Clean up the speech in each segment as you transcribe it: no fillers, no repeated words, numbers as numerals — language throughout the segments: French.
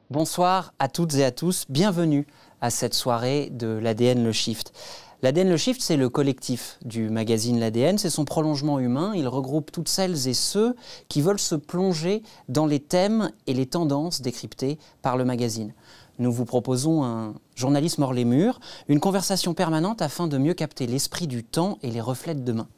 Bonsoir à toutes et à tous, bienvenue à cette soirée de l'ADN Le Shift. L'ADN Le Shift, c'est le collectif du magazine L'ADN, c'est son prolongement humain. Il regroupe toutes celles et ceux qui veulent se plonger dans les thèmes et les tendances décryptées par le magazine. Nous vous proposons un journalisme hors les murs, une conversation permanente afin de mieux capter l'esprit du temps et les reflets de demain.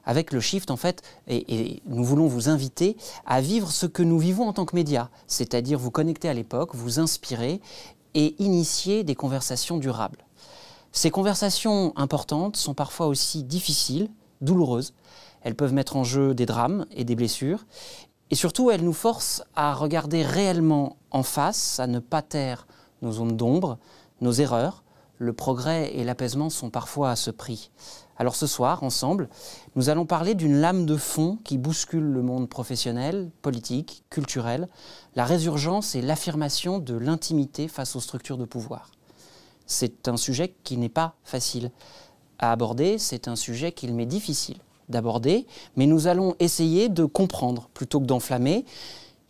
Avec le Shift, en fait, et nous voulons vous inviter à vivre ce que nous vivons en tant que médias, c'est-à-dire vous connecter à l'époque, vous inspirer et initier des conversations durables. Ces conversations importantes sont parfois aussi difficiles, douloureuses. Elles peuvent mettre en jeu des drames et des blessures. Et surtout, elles nous forcent à regarder réellement en face, à ne pas taire nos zones d'ombre, nos erreurs. Le progrès et l'apaisement sont parfois à ce prix. Alors ce soir, ensemble, nous allons parler d'une lame de fond qui bouscule le monde professionnel, politique, culturel, la résurgence et l'affirmation de l'intimité face aux structures de pouvoir. C'est un sujet qui n'est pas facile à aborder, c'est un sujet qu'il m'est difficile d'aborder, mais nous allons essayer de comprendre plutôt que d'enflammer.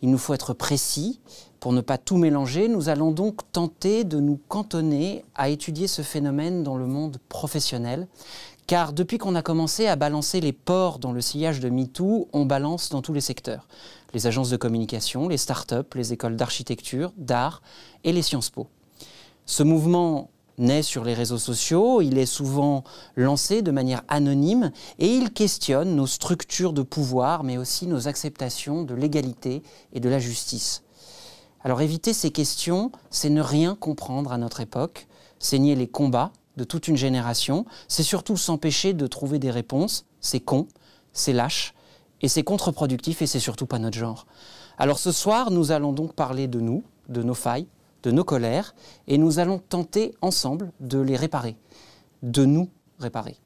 Il nous faut être précis pour ne pas tout mélanger. Nous allons donc tenter de nous cantonner à étudier ce phénomène dans le monde professionnel. Car depuis qu'on a commencé à balancer les porcs dans le sillage de MeToo, on balance dans tous les secteurs. Les agences de communication, les start-up, les écoles d'architecture, d'art et les Sciences Po. Ce mouvement naît sur les réseaux sociaux, il est souvent lancé de manière anonyme et il questionne nos structures de pouvoir, mais aussi nos acceptations de l'égalité et de la justice. Alors éviter ces questions, c'est ne rien comprendre à notre époque, c'est nier les combats de toute une génération, c'est surtout s'empêcher de trouver des réponses, c'est con, c'est lâche, et c'est contre-productif et c'est surtout pas notre genre. Alors ce soir, nous allons donc parler de nous, de nos failles, de nos colères, et nous allons tenter ensemble de les réparer, de nous réparer.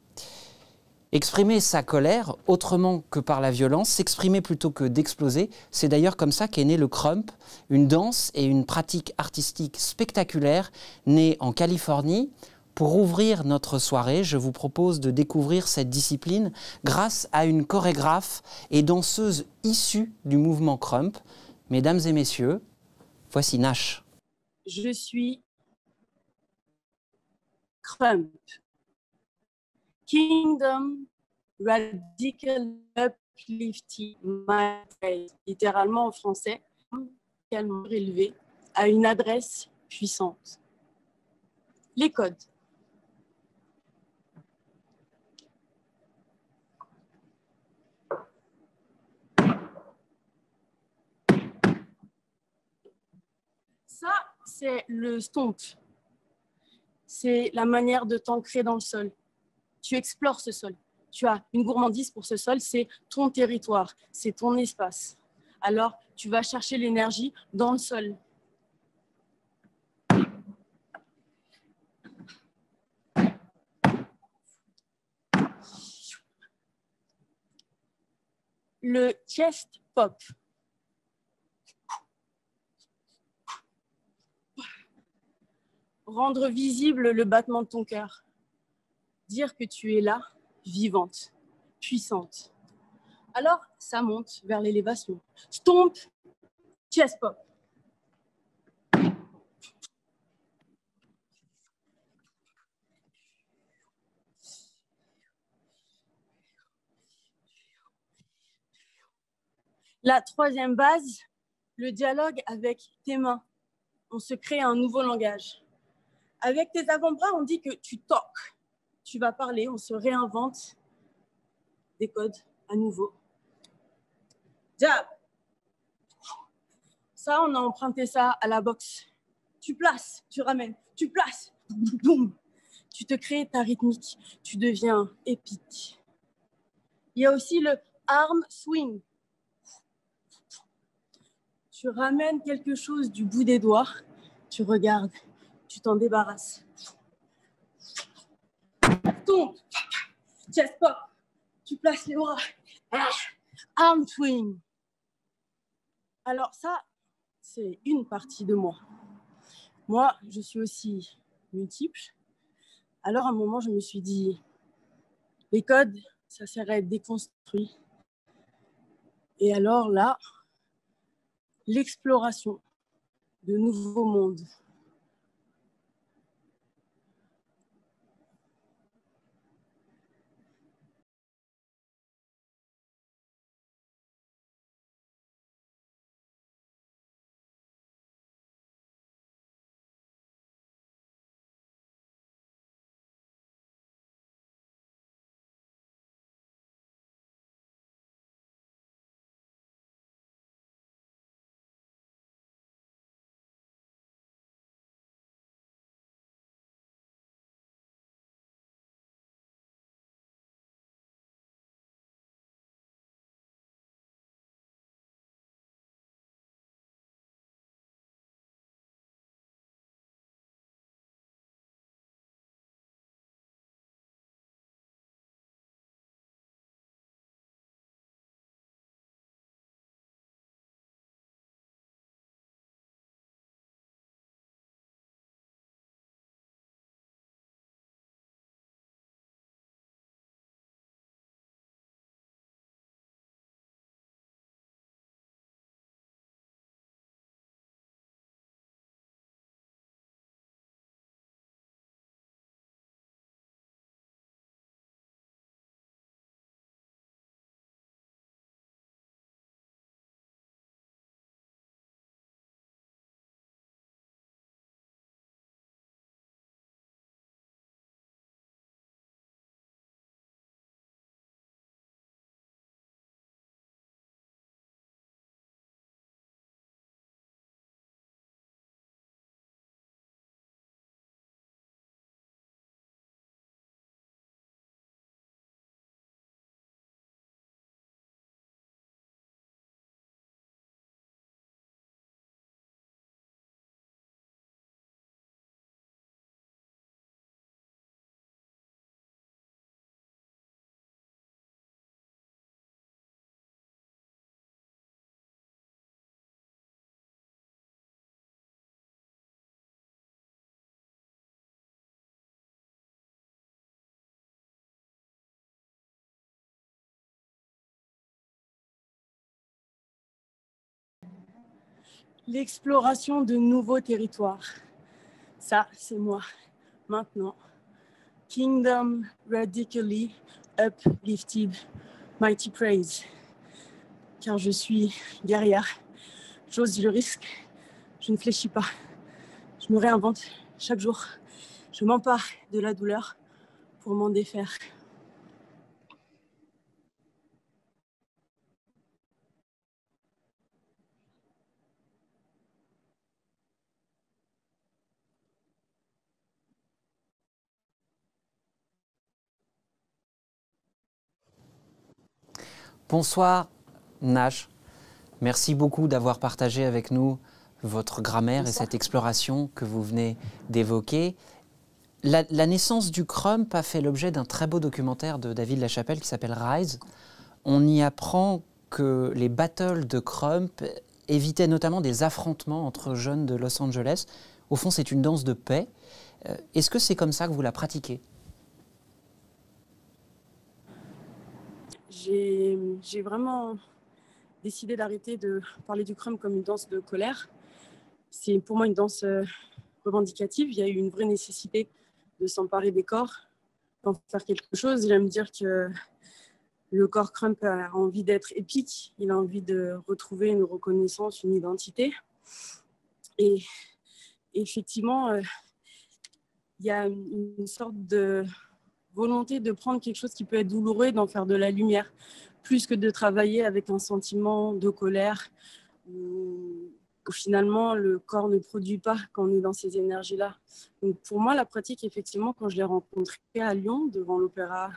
Exprimer sa colère autrement que par la violence, s'exprimer plutôt que d'exploser, c'est d'ailleurs comme ça qu'est né le Krump, une danse et une pratique artistique spectaculaire née en Californie. Pour ouvrir notre soirée, je vous propose de découvrir cette discipline grâce à une chorégraphe et danseuse issue du mouvement Krump. Mesdames et messieurs, voici Nash. Je suis Krump. Kingdom Radical Uplifting Mind, littéralement en français, calmement élevé à une adresse puissante. Les codes. Ça, c'est le stomp. C'est la manière de t'ancrer dans le sol. Tu explores ce sol. Tu as une gourmandise pour ce sol, c'est ton territoire, c'est ton espace. Alors, tu vas chercher l'énergie dans le sol. Le chest pop. Rendre visible le battement de ton cœur. Dire que tu es là, vivante, puissante. Alors, ça monte vers l'élévation. Stomp, chest pop. La troisième base, le dialogue avec tes mains. On se crée un nouveau langage. Avec tes avant-bras, on dit que tu talk. Tu vas parler, on se réinvente des codes à nouveau. Jab. Ça, on a emprunté ça à la boxe. Tu places, tu ramènes, tu places, boum. Tu te crées ta rythmique, tu deviens épique. Il y a aussi le arm swing. Tu ramènes quelque chose du bout des doigts, tu regardes, tu t'en débarrasses. Tombe, chest pop, tu places les bras. Arm swing. Alors ça, c'est une partie de moi. Moi, je suis aussi multiple. Alors à un moment, je me suis dit, les codes, ça sert à être déconstruit. Et alors là, l'exploration de nouveaux mondes. L'exploration de nouveaux territoires. Ça, c'est moi, maintenant. Kingdom radically uplifted, mighty praise. Car je suis guerrière. J'ose le risque. Je ne fléchis pas. Je me réinvente chaque jour. Je m'empare de la douleur pour m'en défaire. Bonsoir Nash, merci beaucoup d'avoir partagé avec nous votre grammaire et cette exploration que vous venez d'évoquer. La naissance du Crump a fait l'objet d'un très beau documentaire de David Lachapelle qui s'appelle Rise. On y apprend que les battles de Crump évitaient notamment des affrontements entre jeunes de Los Angeles. Au fond, c'est une danse de paix. Est-ce que c'est comme ça que vous la pratiquez ? J'ai vraiment décidé d'arrêter de parler du Crump comme une danse de colère. C'est pour moi une danse revendicative. Il y a eu une vraie nécessité de s'emparer des corps, d'en faire quelque chose. J'aime dire que le corps Crump a envie d'être épique. Il a envie de retrouver une reconnaissance, une identité. Et effectivement, il y a une sorte de volonté de prendre quelque chose qui peut être douloureux et d'en faire de la lumière, plus que de travailler avec un sentiment de colère où finalement le corps ne produit pas quand on est dans ces énergies-là. Donc pour moi, la pratique, effectivement, quand je l'ai rencontrée à Lyon devant l'opéra,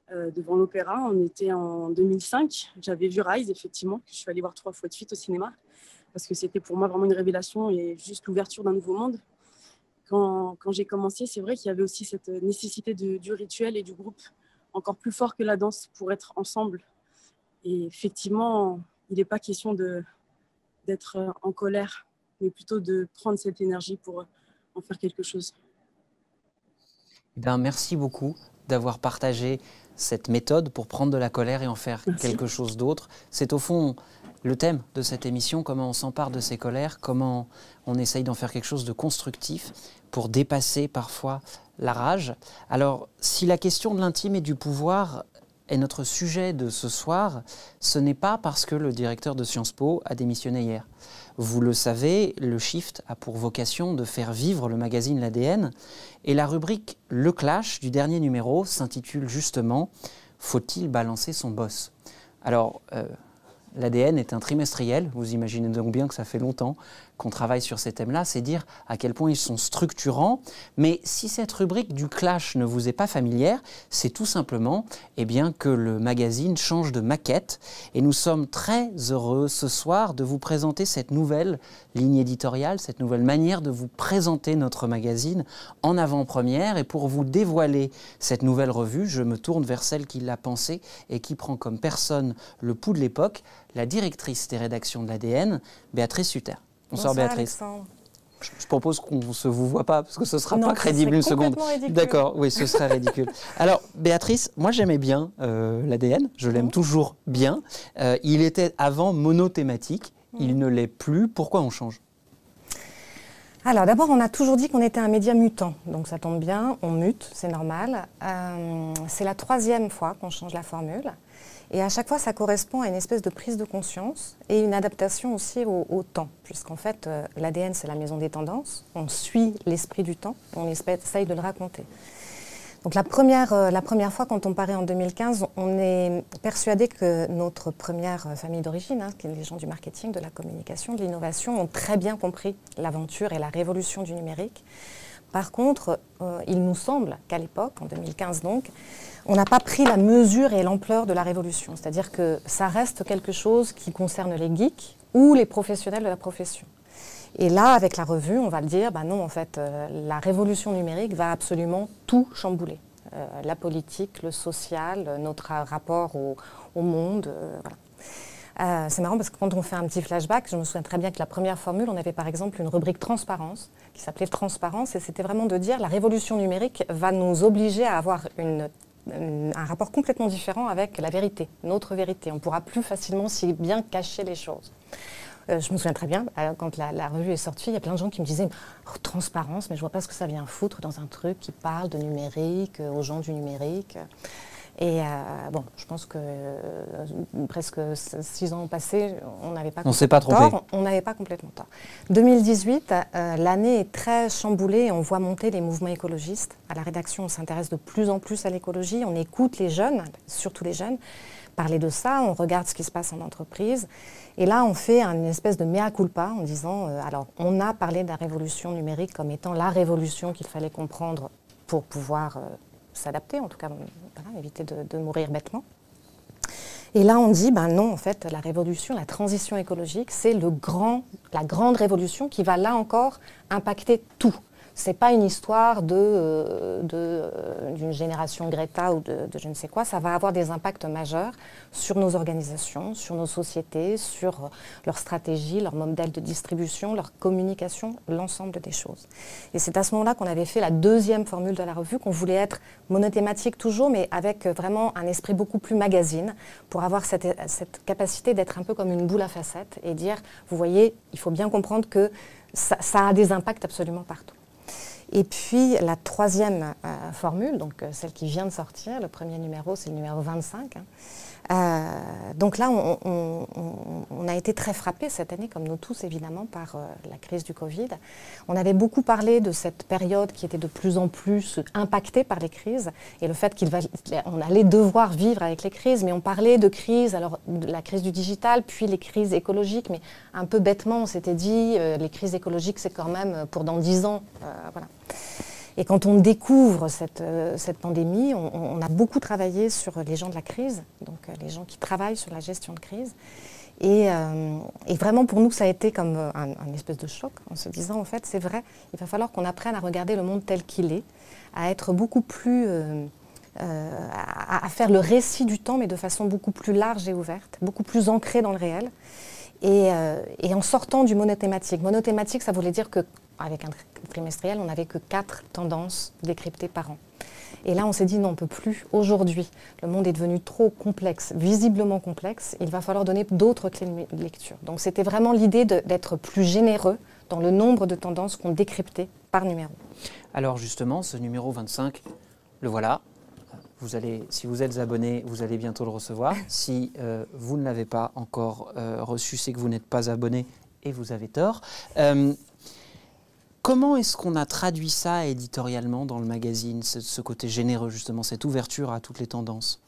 on était en 2005. J'avais vu Rise, effectivement, je suis allée voir 3 fois de suite au cinéma parce que c'était pour moi vraiment une révélation et juste l'ouverture d'un nouveau monde. Quand j'ai commencé, c'est vrai qu'il y avait aussi cette nécessité du rituel et du groupe encore plus fort que la danse pour être ensemble. Et effectivement, il n'est pas question d'être en colère, mais plutôt de prendre cette énergie pour en faire quelque chose. Ben, merci beaucoup d'avoir partagé cette méthode pour prendre de la colère et en faire quelque chose d'autre. C'est au fond le thème de cette émission, comment on s'empare de ces colères, comment on essaye d'en faire quelque chose de constructif pour dépasser parfois la rage. Alors, si la question de l'intime et du pouvoir est notre sujet de ce soir, ce n'est pas parce que le directeur de Sciences Po a démissionné hier. Vous le savez, le Shift a pour vocation de faire vivre le magazine L'ADN et la rubrique Le Clash du dernier numéro s'intitule justement « Faut-il balancer son boss ?» Alors, l'ADN est un trimestriel, vous imaginez donc bien que ça fait longtemps qu'on travaille sur ces thèmes-là, c'est dire à quel point ils sont structurants. Mais si cette rubrique du clash ne vous est pas familière, c'est tout simplement que le magazine change de maquette. Et nous sommes très heureux ce soir de vous présenter cette nouvelle ligne éditoriale, cette nouvelle manière de vous présenter notre magazine en avant-première. Et pour vous dévoiler cette nouvelle revue, je me tourne vers celle qui l'a pensée et qui prend comme personne le pouls de l'époque, la directrice des rédactions de l'ADN, Béatrice Sutter. Bonsoir Béatrice. Alexandre. Je propose qu'on ne se vous voit pas, parce que ce ne sera pas crédible une seconde. Ridicule. D'accord, oui, ce serait ridicule. Alors, Béatrice, moi j'aimais bien l'ADN, je l'aime toujours bien. Il était avant monothématique, il ne l'est plus. Pourquoi on change ? Alors d'abord, on a toujours dit qu'on était un média mutant, donc ça tombe bien, on mute, c'est normal. C'est la 3e fois qu'on change la formule. Et à chaque fois, ça correspond à une espèce de prise de conscience et une adaptation aussi au temps, puisqu'en fait, l'ADN, c'est la maison des tendances. On suit l'esprit du temps, on essaye de le raconter. Donc la première fois, quand on paraît en 2015, on est persuadé que notre première famille d'origine, qui est les gens du marketing, de la communication, de l'innovation, ont très bien compris l'aventure et la révolution du numérique. Par contre, il nous semble qu'à l'époque, en 2015 donc, on n'a pas pris la mesure et l'ampleur de la révolution. C'est-à-dire que ça reste quelque chose qui concerne les geeks ou les professionnels de la profession. Et là, avec la revue, on va le dire, non, en fait, la révolution numérique va absolument tout chambouler. La politique, le social, notre rapport au monde, voilà. C'est marrant parce que quand on fait un petit flashback, je me souviens très bien que la première formule, on avait par exemple une rubrique transparence qui s'appelait Transparence et c'était vraiment de dire la révolution numérique va nous obliger à avoir un rapport complètement différent avec la vérité, notre vérité. On pourra plus facilement si bien cacher les choses. Je me souviens très bien, quand la revue est sortie, il y a plein de gens qui me disaient oh, « transparence, mais je ne vois pas ce que ça vient foutre dans un truc qui parle de numérique, aux gens du numérique ». Et bon, je pense que presque 6 ans passés, on n'avait pas complètement tort. On n'avait pas complètement tort. 2018, l'année est très chamboulée. On voit monter les mouvements écologistes. À la rédaction, on s'intéresse de plus en plus à l'écologie. On écoute les jeunes, surtout les jeunes, parler de ça. On regarde ce qui se passe en entreprise. Et là, on fait une espèce de mea culpa en disant alors, on a parlé de la révolution numérique comme étant la révolution qu'il fallait comprendre pour pouvoir s'adapter, en tout cas, voilà, éviter de mourir bêtement. Et là, on dit, non, en fait, la révolution, la transition écologique, c'est la grande révolution qui va, là encore, impacter tout. Ce n'est pas une histoire d'une génération Greta ou de je ne sais quoi, ça va avoir des impacts majeurs sur nos organisations, sur nos sociétés, sur leur stratégie, leur modèle de distribution, leur communication, l'ensemble des choses. Et c'est à ce moment-là qu'on avait fait la 2e formule de la revue, qu'on voulait être monothématique toujours, mais avec vraiment un esprit beaucoup plus magazine, pour avoir cette capacité d'être un peu comme une boule à facettes et dire, vous voyez, il faut bien comprendre que ça a des impacts absolument partout. Et puis la 3e formule, donc celle qui vient de sortir, le premier numéro, c'est le numéro 25. Donc là, on a été très frappés cette année, comme nous tous évidemment, par la crise du Covid. On avait beaucoup parlé de cette période qui était de plus en plus impactée par les crises et le fait qu'on allait devoir vivre avec les crises, mais on parlait de crise, alors de la crise du digital, puis les crises écologiques, mais un peu bêtement, on s'était dit, les crises écologiques, c'est quand même pour dans 10 ans. Voilà. Et quand on découvre cette pandémie, on a beaucoup travaillé sur les gens de la crise, donc les gens qui travaillent sur la gestion de crise. Et vraiment, pour nous, ça a été comme un espèce de choc, en se disant, en fait, c'est vrai, il va falloir qu'on apprenne à regarder le monde tel qu'il est, à être beaucoup plus... à faire le récit du temps, mais de façon beaucoup plus large et ouverte, beaucoup plus ancrée dans le réel. Et en sortant du monothématique. Monothématique, ça voulait dire qu'avec un trimestriel, on n'avait que 4 tendances décryptées par an. Et là, on s'est dit non, on ne peut plus. Aujourd'hui, le monde est devenu trop complexe, visiblement complexe. Il va falloir donner d'autres clés de lecture. Donc c'était vraiment l'idée d'être plus généreux dans le nombre de tendances qu'on décryptait par numéro. Alors justement, ce numéro 25, le voilà. Vous allez, si vous êtes abonné, vous allez bientôt le recevoir. Si vous ne l'avez pas encore reçu, c'est que vous n'êtes pas abonné et vous avez tort. Comment est-ce qu'on a traduit ça éditorialement dans le magazine, ce côté généreux justement, cette ouverture à toutes les tendances?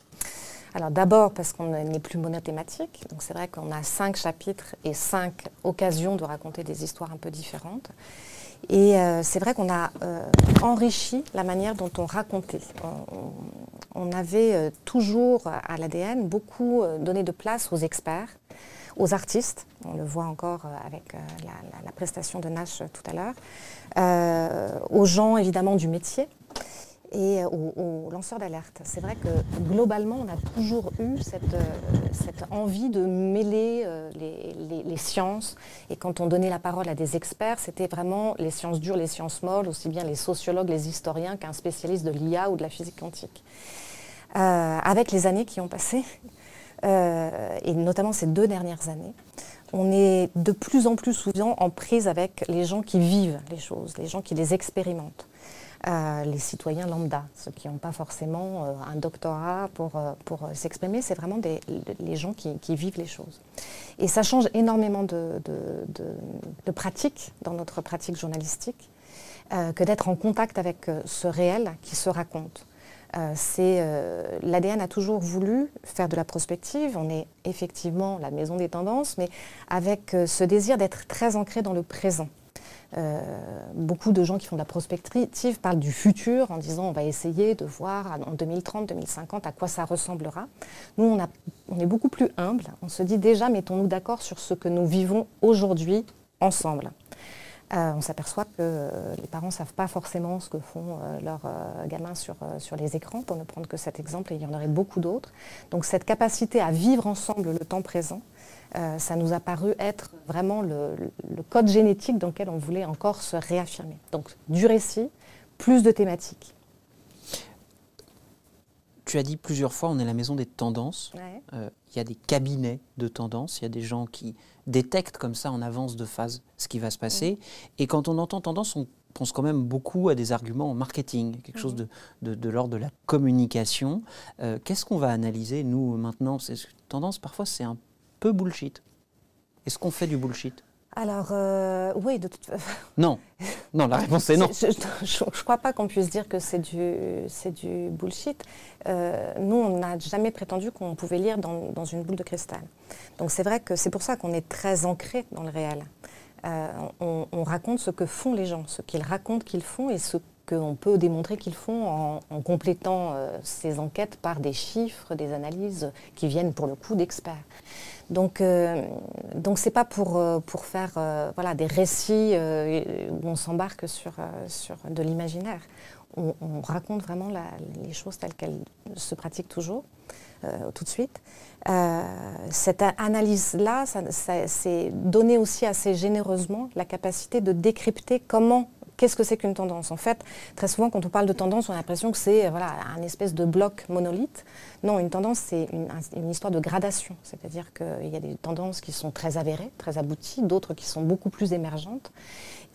Alors d'abord parce qu'on n'est plus monothématique, donc c'est vrai qu'on a 5 chapitres et 5 occasions de raconter des histoires un peu différentes. Et c'est vrai qu'on a enrichi la manière dont on racontait. On avait toujours à l'ADN beaucoup donné de place aux experts, aux artistes, on le voit encore avec la prestation de Nash tout à l'heure, aux gens évidemment du métier et aux lanceurs d'alerte. C'est vrai que globalement, on a toujours eu cette envie de mêler les sciences. Et quand on donnait la parole à des experts, c'était vraiment les sciences dures, les sciences molles, aussi bien les sociologues, les historiens qu'un spécialiste de l'IA ou de la physique quantique. Avec les années qui ont passé, et notamment ces 2 dernières années, on est de plus en plus souvent en prise avec les gens qui vivent les choses, les gens qui les expérimentent. Les citoyens lambda, ceux qui n'ont pas forcément un doctorat pour s'exprimer, c'est vraiment les gens qui vivent les choses. Et ça change énormément de pratiques dans notre pratique journalistique que d'être en contact avec ce réel qui se raconte. L'ADN a toujours voulu faire de la prospective. On est effectivement la maison des tendances, mais avec ce désir d'être très ancré dans le présent. Beaucoup de gens qui font de la prospective parlent du futur en disant on va essayer de voir en 2030, 2050 à quoi ça ressemblera. Nous, on est beaucoup plus humble. On se dit déjà mettons-nous d'accord sur ce que nous vivons aujourd'hui ensemble. On s'aperçoit que les parents ne savent pas forcément ce que font leurs gamins sur les écrans, pour ne prendre que cet exemple, et il y en aurait beaucoup d'autres. Donc cette capacité à vivre ensemble le temps présent, ça nous a paru être vraiment le code génétique dans lequel on voulait encore se réaffirmer. Donc du récit, plus de thématiques. Tu as dit plusieurs fois, on est la maison des tendances. Ouais. Il y a des cabinets de tendances, il y a des gens qui détectent comme ça en avance de phase ce qui va se passer. Et quand on entend tendance, on pense quand même beaucoup à des arguments en marketing, quelque chose de l'ordre de la communication. Qu'est-ce qu'on va analyser, nous, maintenant? Tendance, parfois, c'est un peu bullshit. Est-ce qu'on fait du bullshit? Alors, oui, de toute façon. Non. Non, la réponse est non. Je ne crois pas qu'on puisse dire que c'est du bullshit. Nous, on n'a jamais prétendu qu'on pouvait lire dans une boule de cristal. Donc c'est vrai que c'est pour ça qu'on est très ancré dans le réel. On raconte ce que font les gens, ce qu'ils racontent qu'ils font et ce qu'on peut démontrer qu'ils font en complétant ces enquêtes par des chiffres, des analyses qui viennent pour le coup d'experts. Donc c'est pas pour faire voilà, des récits où on s'embarque sur de l'imaginaire. On raconte vraiment les choses telles qu'elles se pratiquent toujours, tout de suite. Cette analyse-là, c'est donner aussi assez généreusement la capacité de décrypter qu'est-ce que c'est qu'une tendance. En fait, très souvent, quand on parle de tendance, on a l'impression que c'est voilà, un espèce de bloc monolithe. Non, une tendance, c'est une histoire de gradation. C'est-à-dire qu'il y a des tendances qui sont très avérées, très abouties, d'autres qui sont beaucoup plus émergentes.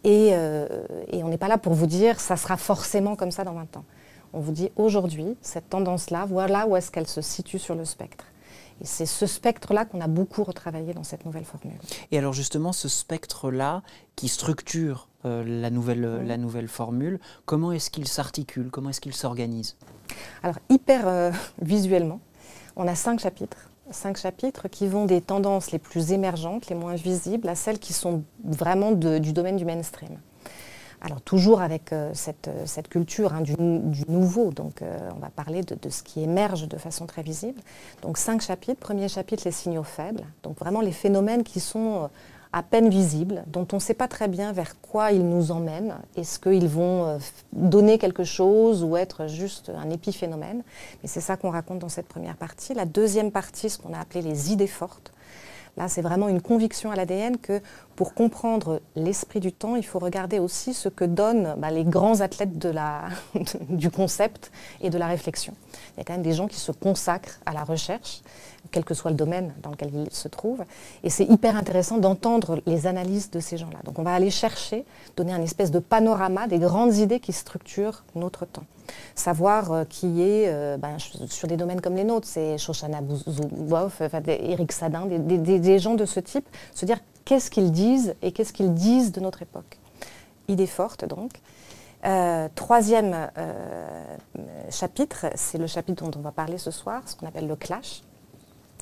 Et on n'est pas là pour vous dire ça sera forcément comme ça dans 20 ans. On vous dit aujourd'hui, cette tendance-là, voilà où est-ce qu'elle se situe sur le spectre. Et c'est ce spectre-là qu'on a beaucoup retravaillé dans cette nouvelle formule. Et alors justement, ce spectre-là qui structure la nouvelle formule, comment est-ce qu'il s'articule? Comment est-ce qu'il s'organise? Alors hyper visuellement, on a 5 chapitres. 5 chapitres qui vont des tendances les plus émergentes, les moins visibles, à celles qui sont vraiment du domaine du mainstream. Alors toujours avec cette culture du nouveau, donc on va parler de ce qui émerge de façon très visible. Donc 5 chapitres. Premier chapitre, les signaux faibles, donc vraiment les phénomènes qui sont à peine visibles, dont on ne sait pas très bien vers quoi ils nous emmènent. Est-ce qu'ils vont donner quelque chose ou être juste un épiphénomène? Mais c'est ça qu'on raconte dans cette première partie. La deuxième partie, ce qu'on a appelé les idées fortes. Là, c'est vraiment une conviction à l'ADN que pour comprendre l'esprit du temps, il faut regarder aussi ce que donnent les grands athlètes du concept et de la réflexion. Il y a quand même des gens qui se consacrent à la recherche, quel que soit le domaine dans lequel ils se trouvent. Et c'est hyper intéressant d'entendre les analyses de ces gens-là. Donc on va aller chercher, donner un espèce de panorama des grandes idées qui structurent notre temps. Savoir qui est, sur des domaines comme les nôtres, c'est Shoshana Zuboff, Éric Sadin, des gens de ce type, se dire qu'est-ce qu'ils disent et qu'est-ce qu'ils disent de notre époque. Idée forte donc. Troisième chapitre, c'est le chapitre dont on va parler ce soir, ce qu'on appelle le clash.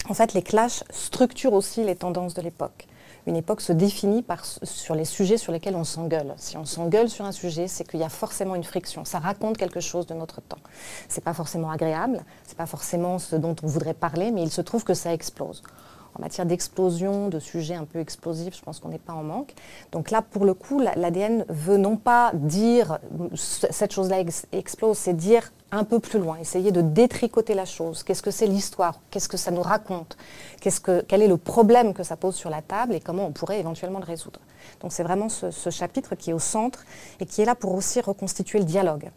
En fait, les clashs structurent aussi les tendances de l'époque. Une époque se définit sur les sujets sur lesquels on s'engueule. Si on s'engueule sur un sujet, c'est qu'il y a forcément une friction. Ça raconte quelque chose de notre temps. Ce n'est pas forcément agréable, ce n'est pas forcément ce dont on voudrait parler, mais il se trouve que ça explose. En matière d'explosion, de sujets un peu explosifs, je pense qu'on n'est pas en manque. Donc là, pour le coup, l'ADN veut non pas dire cette chose-là explose, c'est dire un peu plus loin, essayer de détricoter la chose. Qu'est-ce que c'est l'histoire? Qu'est-ce que ça nous raconte? Quel est le problème que ça pose sur la table et comment on pourrait éventuellement le résoudre? Donc c'est vraiment ce chapitre qui est au centre et qui est là pour aussi reconstituer le dialogue.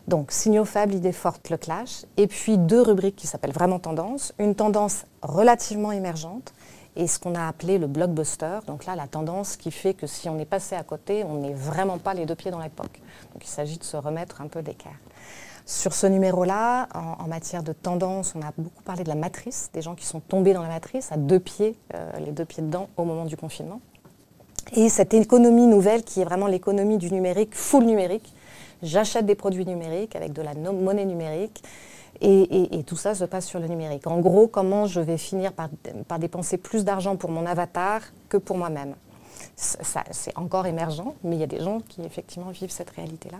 Donc, signaux faibles, idées fortes, le clash. Et puis, 2 rubriques qui s'appellent vraiment tendance. Une tendance relativement émergente et ce qu'on a appelé le blockbuster. Donc là, la tendance qui fait que si on est passé à côté, on n'est vraiment pas les 2 pieds dans l'époque. Donc, il s'agit de se remettre un peu d'équerre. Sur ce numéro-là, en matière de tendance, on a beaucoup parlé de la matrice, des gens qui sont tombés dans la matrice à 2 pieds, les 2 pieds dedans au moment du confinement. Et cette économie nouvelle qui est vraiment l'économie du numérique, full numérique. J'achète des produits numériques avec de la monnaie numérique et tout ça se passe sur le numérique. En gros, comment je vais finir par dépenser plus d'argent pour mon avatar que pour moi-même. C'est encore émergent, mais il y a des gens qui effectivement vivent cette réalité-là.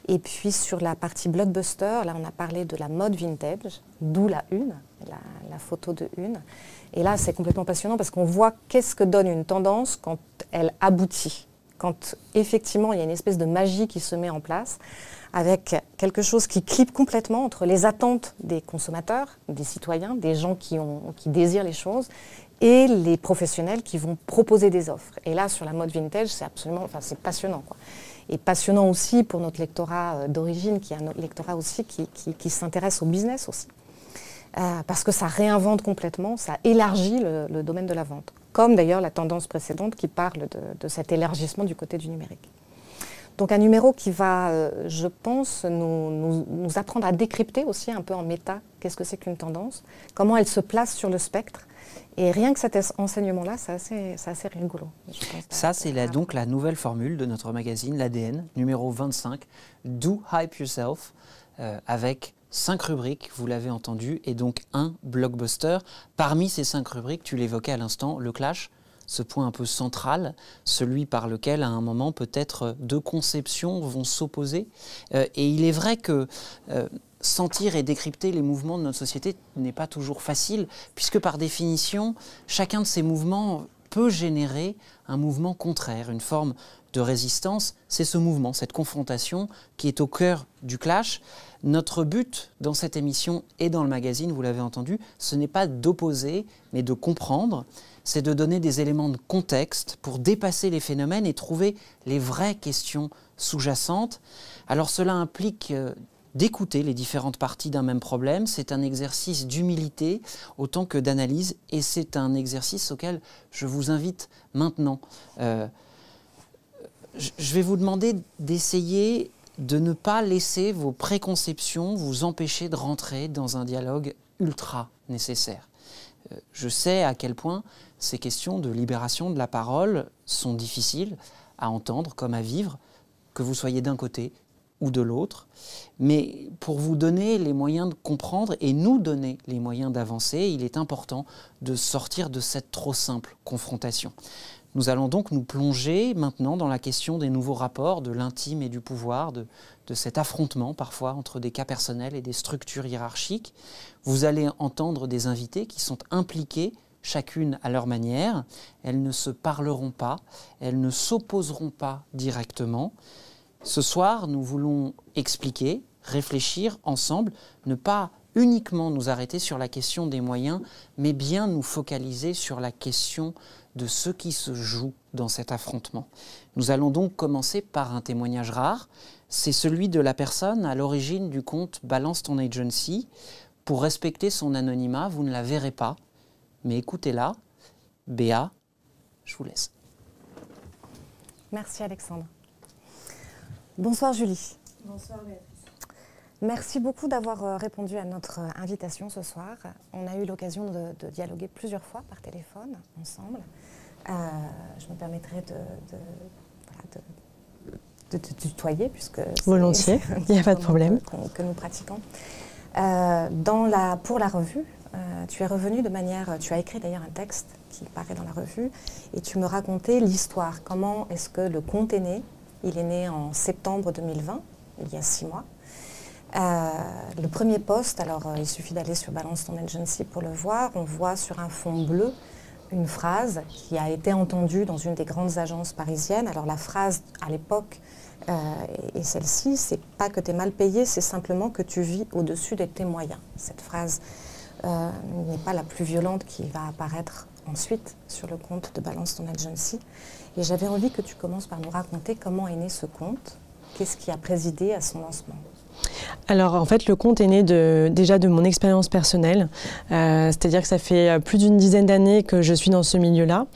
Et puis sur la partie blockbuster, là on a parlé de la mode vintage, d'où la une, la photo de une. Et là c'est complètement passionnant parce qu'on voit qu'est-ce que donne une tendance quand elle aboutit. Quand effectivement il y a une espèce de magie qui se met en place avec quelque chose qui clipe complètement entre les attentes des consommateurs, des citoyens, des gens qui désirent les choses et les professionnels qui vont proposer des offres. Et là, sur la mode vintage, c'est passionnant, quoi. Et passionnant aussi pour notre lectorat d'origine, qui est un lectorat aussi qui s'intéresse au business aussi. Parce que ça réinvente complètement, ça élargit le domaine de la vente. Comme d'ailleurs la tendance précédente qui parle de cet élargissement du côté du numérique. Donc un numéro qui va, je pense, nous apprendre à décrypter aussi un peu en méta qu'est-ce que c'est qu'une tendance, comment elle se place sur le spectre. Et rien que cet enseignement-là, c'est assez rigolo. Ça, c'est donc la nouvelle formule de notre magazine, l'ADN, numéro 25, Do Hype Yourself, avec 5 rubriques, vous l'avez entendu, et donc un blockbuster. Parmi ces 5 rubriques, tu l'évoquais à l'instant, le clash, ce point un peu central, celui par lequel à un moment peut-être 2 conceptions vont s'opposer. Et il est vrai que sentir et décrypter les mouvements de notre société n'est pas toujours facile, puisque par définition, chacun de ces mouvements peut générer un mouvement contraire, une forme de résistance. C'est ce mouvement, cette confrontation qui est au cœur du clash. Notre but dans cette émission et dans le magazine, vous l'avez entendu, ce n'est pas d'opposer, mais de comprendre. C'est de donner des éléments de contexte pour dépasser les phénomènes et trouver les vraies questions sous-jacentes. Alors cela implique d'écouter les différentes parties d'un même problème. C'est un exercice d'humilité autant que d'analyse et c'est un exercice auquel je vous invite maintenant. Je vais vous demander d'essayer de ne pas laisser vos préconceptions vous empêcher de rentrer dans un dialogue ultra nécessaire. Je sais à quel point ces questions de libération de la parole sont difficiles à entendre comme à vivre, que vous soyez d'un côté ou de l'autre. Mais pour vous donner les moyens de comprendre et nous donner les moyens d'avancer, il est important de sortir de cette trop simple confrontation. Nous allons donc nous plonger maintenant dans la question des nouveaux rapports, de l'intime et du pouvoir, de cet affrontement parfois entre des cas personnels et des structures hiérarchiques. Vous allez entendre des invités qui sont impliqués, chacune à leur manière. Elles ne se parleront pas, elles ne s'opposeront pas directement. Ce soir, nous voulons expliquer, réfléchir ensemble, ne pas uniquement nous arrêter sur la question des moyens, mais bien nous focaliser sur la question de ce qui se joue dans cet affrontement. Nous allons donc commencer par un témoignage rare. C'est celui de la personne à l'origine du compte Balance ton Agency. Pour respecter son anonymat, vous ne la verrez pas, mais écoutez-la. Béa, je vous laisse. Merci Alexandre. Bonsoir Julie. Bonsoir Béatrice. Merci beaucoup d'avoir répondu à notre invitation ce soir. On a eu l'occasion de dialoguer plusieurs fois par téléphone ensemble. Je me permettrai de te tutoyer puisque volontiers, il n'y a pas de problème. Que nous pratiquons. Pour la revue, tu es revenu tu as écrit d'ailleurs un texte qui paraît dans la revue et tu me racontais l'histoire. Comment est-ce que le conte est né? Il est né en septembre 2020, il y a 6 mois. Le premier post, alors il suffit d'aller sur Balance ton Agency pour le voir, on voit sur un fond bleu une phrase qui a été entendue dans une des grandes agences parisiennes. Alors la phrase à l'époque est celle-ci, c'est pas que tu es mal payé, c'est simplement que tu vis au-dessus de tes moyens. Cette phrase n'est pas la plus violente qui va apparaître ensuite sur le compte de Balance ton Agency. Et j'avais envie que tu commences par nous raconter comment est né ce compte, qu'est-ce qui a présidé à son lancement. Alors en fait le compte est né déjà de mon expérience personnelle, c'est-à-dire que ça fait plus d'une dizaine d'années que je suis dans ce milieu-là.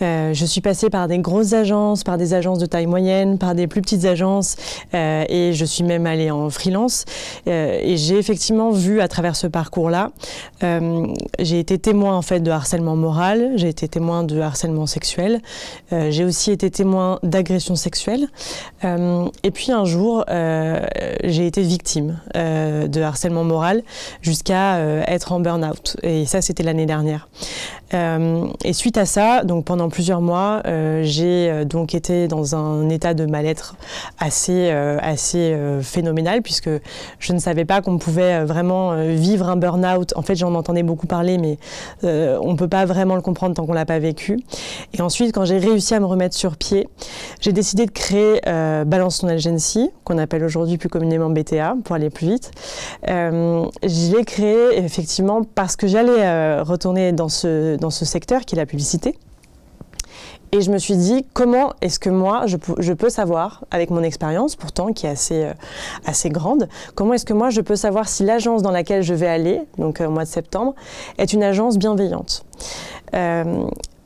Je suis passée par des grosses agences, par des agences de taille moyenne, par des plus petites agences et je suis même allée en freelance et j'ai effectivement vu à travers ce parcours-là, j'ai été témoin en fait de harcèlement moral, j'ai été témoin de harcèlement sexuel, j'ai aussi été témoin d'agression sexuelle et puis un jour j'ai été victime de harcèlement moral jusqu'à être en burn-out. Et ça, c'était l'année dernière. Et suite à ça, donc pendant plusieurs mois, j'ai donc été dans un état de mal-être assez phénoménal, puisque je ne savais pas qu'on pouvait vraiment vivre un burn-out. En fait, j'en entendais beaucoup parler, mais on ne peut pas vraiment le comprendre tant qu'on ne l'a pas vécu. Et ensuite, quand j'ai réussi à me remettre sur pied, j'ai décidé de créer Balance ton Agency, qu'on appelle aujourd'hui plus communément BTA, pour aller plus vite. Je l'ai créé effectivement parce que j'allais retourner dans ce secteur qui est la publicité. Et je me suis dit, comment est-ce que moi, je peux savoir, avec mon expérience pourtant, qui est assez grande, comment est-ce que moi, je peux savoir si l'agence dans laquelle je vais aller, donc au mois de septembre, est une agence bienveillante.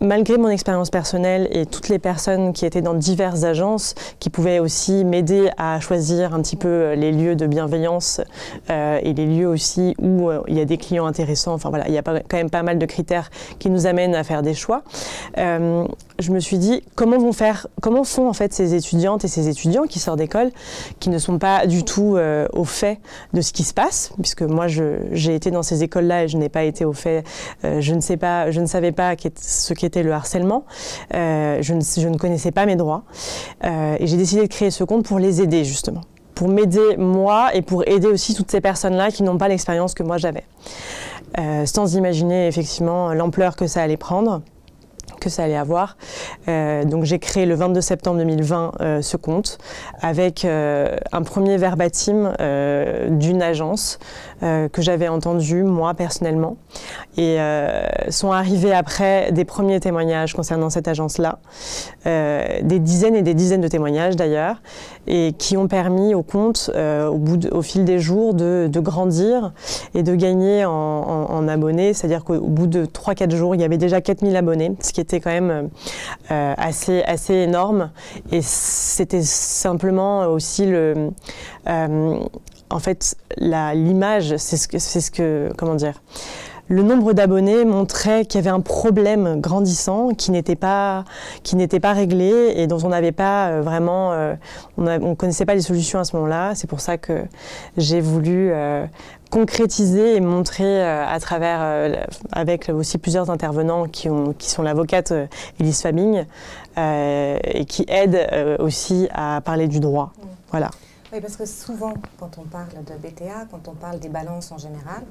Malgré mon expérience personnelle et toutes les personnes qui étaient dans diverses agences, qui pouvaient aussi m'aider à choisir un petit peu les lieux de bienveillance et les lieux aussi où il y a des clients intéressants, enfin voilà, il y a quand même pas mal de critères qui nous amènent à faire des choix. Je me suis dit, comment font en fait ces étudiantes et ces étudiants qui sortent d'école, qui ne sont pas du tout au fait de ce qui se passe, puisque moi j'ai été dans ces écoles-là et je n'ai pas été au fait, je ne savais pas ce qu'était le harcèlement, je ne connaissais pas mes droits et j'ai décidé de créer ce compte pour les aider justement, pour m'aider moi et pour aider aussi toutes ces personnes-là qui n'ont pas l'expérience que moi j'avais, sans imaginer effectivement l'ampleur que ça allait prendre, que ça allait avoir. Donc j'ai créé le 22 septembre 2020 ce compte avec un premier verbatim d'une agence que j'avais entendu moi personnellement et sont arrivés après des premiers témoignages concernant cette agence-là, des dizaines et des dizaines de témoignages d'ailleurs, et qui ont permis au compte au fil des jours de grandir et de gagner en abonnés, c'est-à-dire qu'au bout de 3-4 jours il y avait déjà 4000 abonnés, ce qui était quand même assez énorme, et c'était simplement aussi en fait l'image, comment dire, le nombre d'abonnés montrait qu'il y avait un problème grandissant qui n'était pas réglé et dont on n'avait pas vraiment, on connaissait pas les solutions à ce moment-là. C'est pour ça que j'ai voulu concrétiser et montrer à travers, avec aussi plusieurs intervenants qui sont l'avocate Elise Fabing et qui aident aussi à parler du droit. Voilà. Oui, parce que souvent, quand on parle de BTA, quand on parle des balances en général,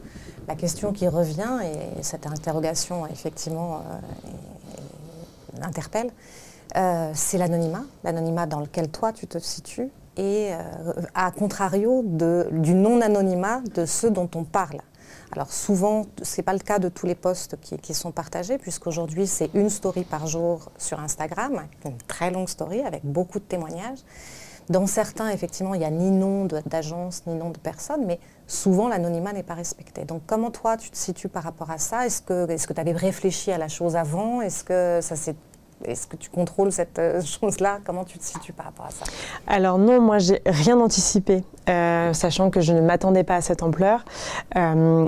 la question qui revient, et cette interrogation effectivement interpelle, c'est l'anonymat dans lequel toi tu te situes, et à contrario du non-anonymat de ceux dont on parle. Alors souvent, ce n'est pas le cas de tous les posts qui sont partagés, puisqu'aujourd'hui, c'est une story par jour sur Instagram, une très longue story avec beaucoup de témoignages. Dans certains, effectivement, il n'y a ni nom d'agence, ni nom de personne, mais souvent, l'anonymat n'est pas respecté. Donc, comment toi, tu te situes par rapport à ça? Est-ce que tu avais réfléchi à la chose avant? Est-ce que tu contrôles cette chose-là? Comment tu te situes par rapport à ça? Alors non, moi j'ai rien anticipé, sachant que je ne m'attendais pas à cette ampleur.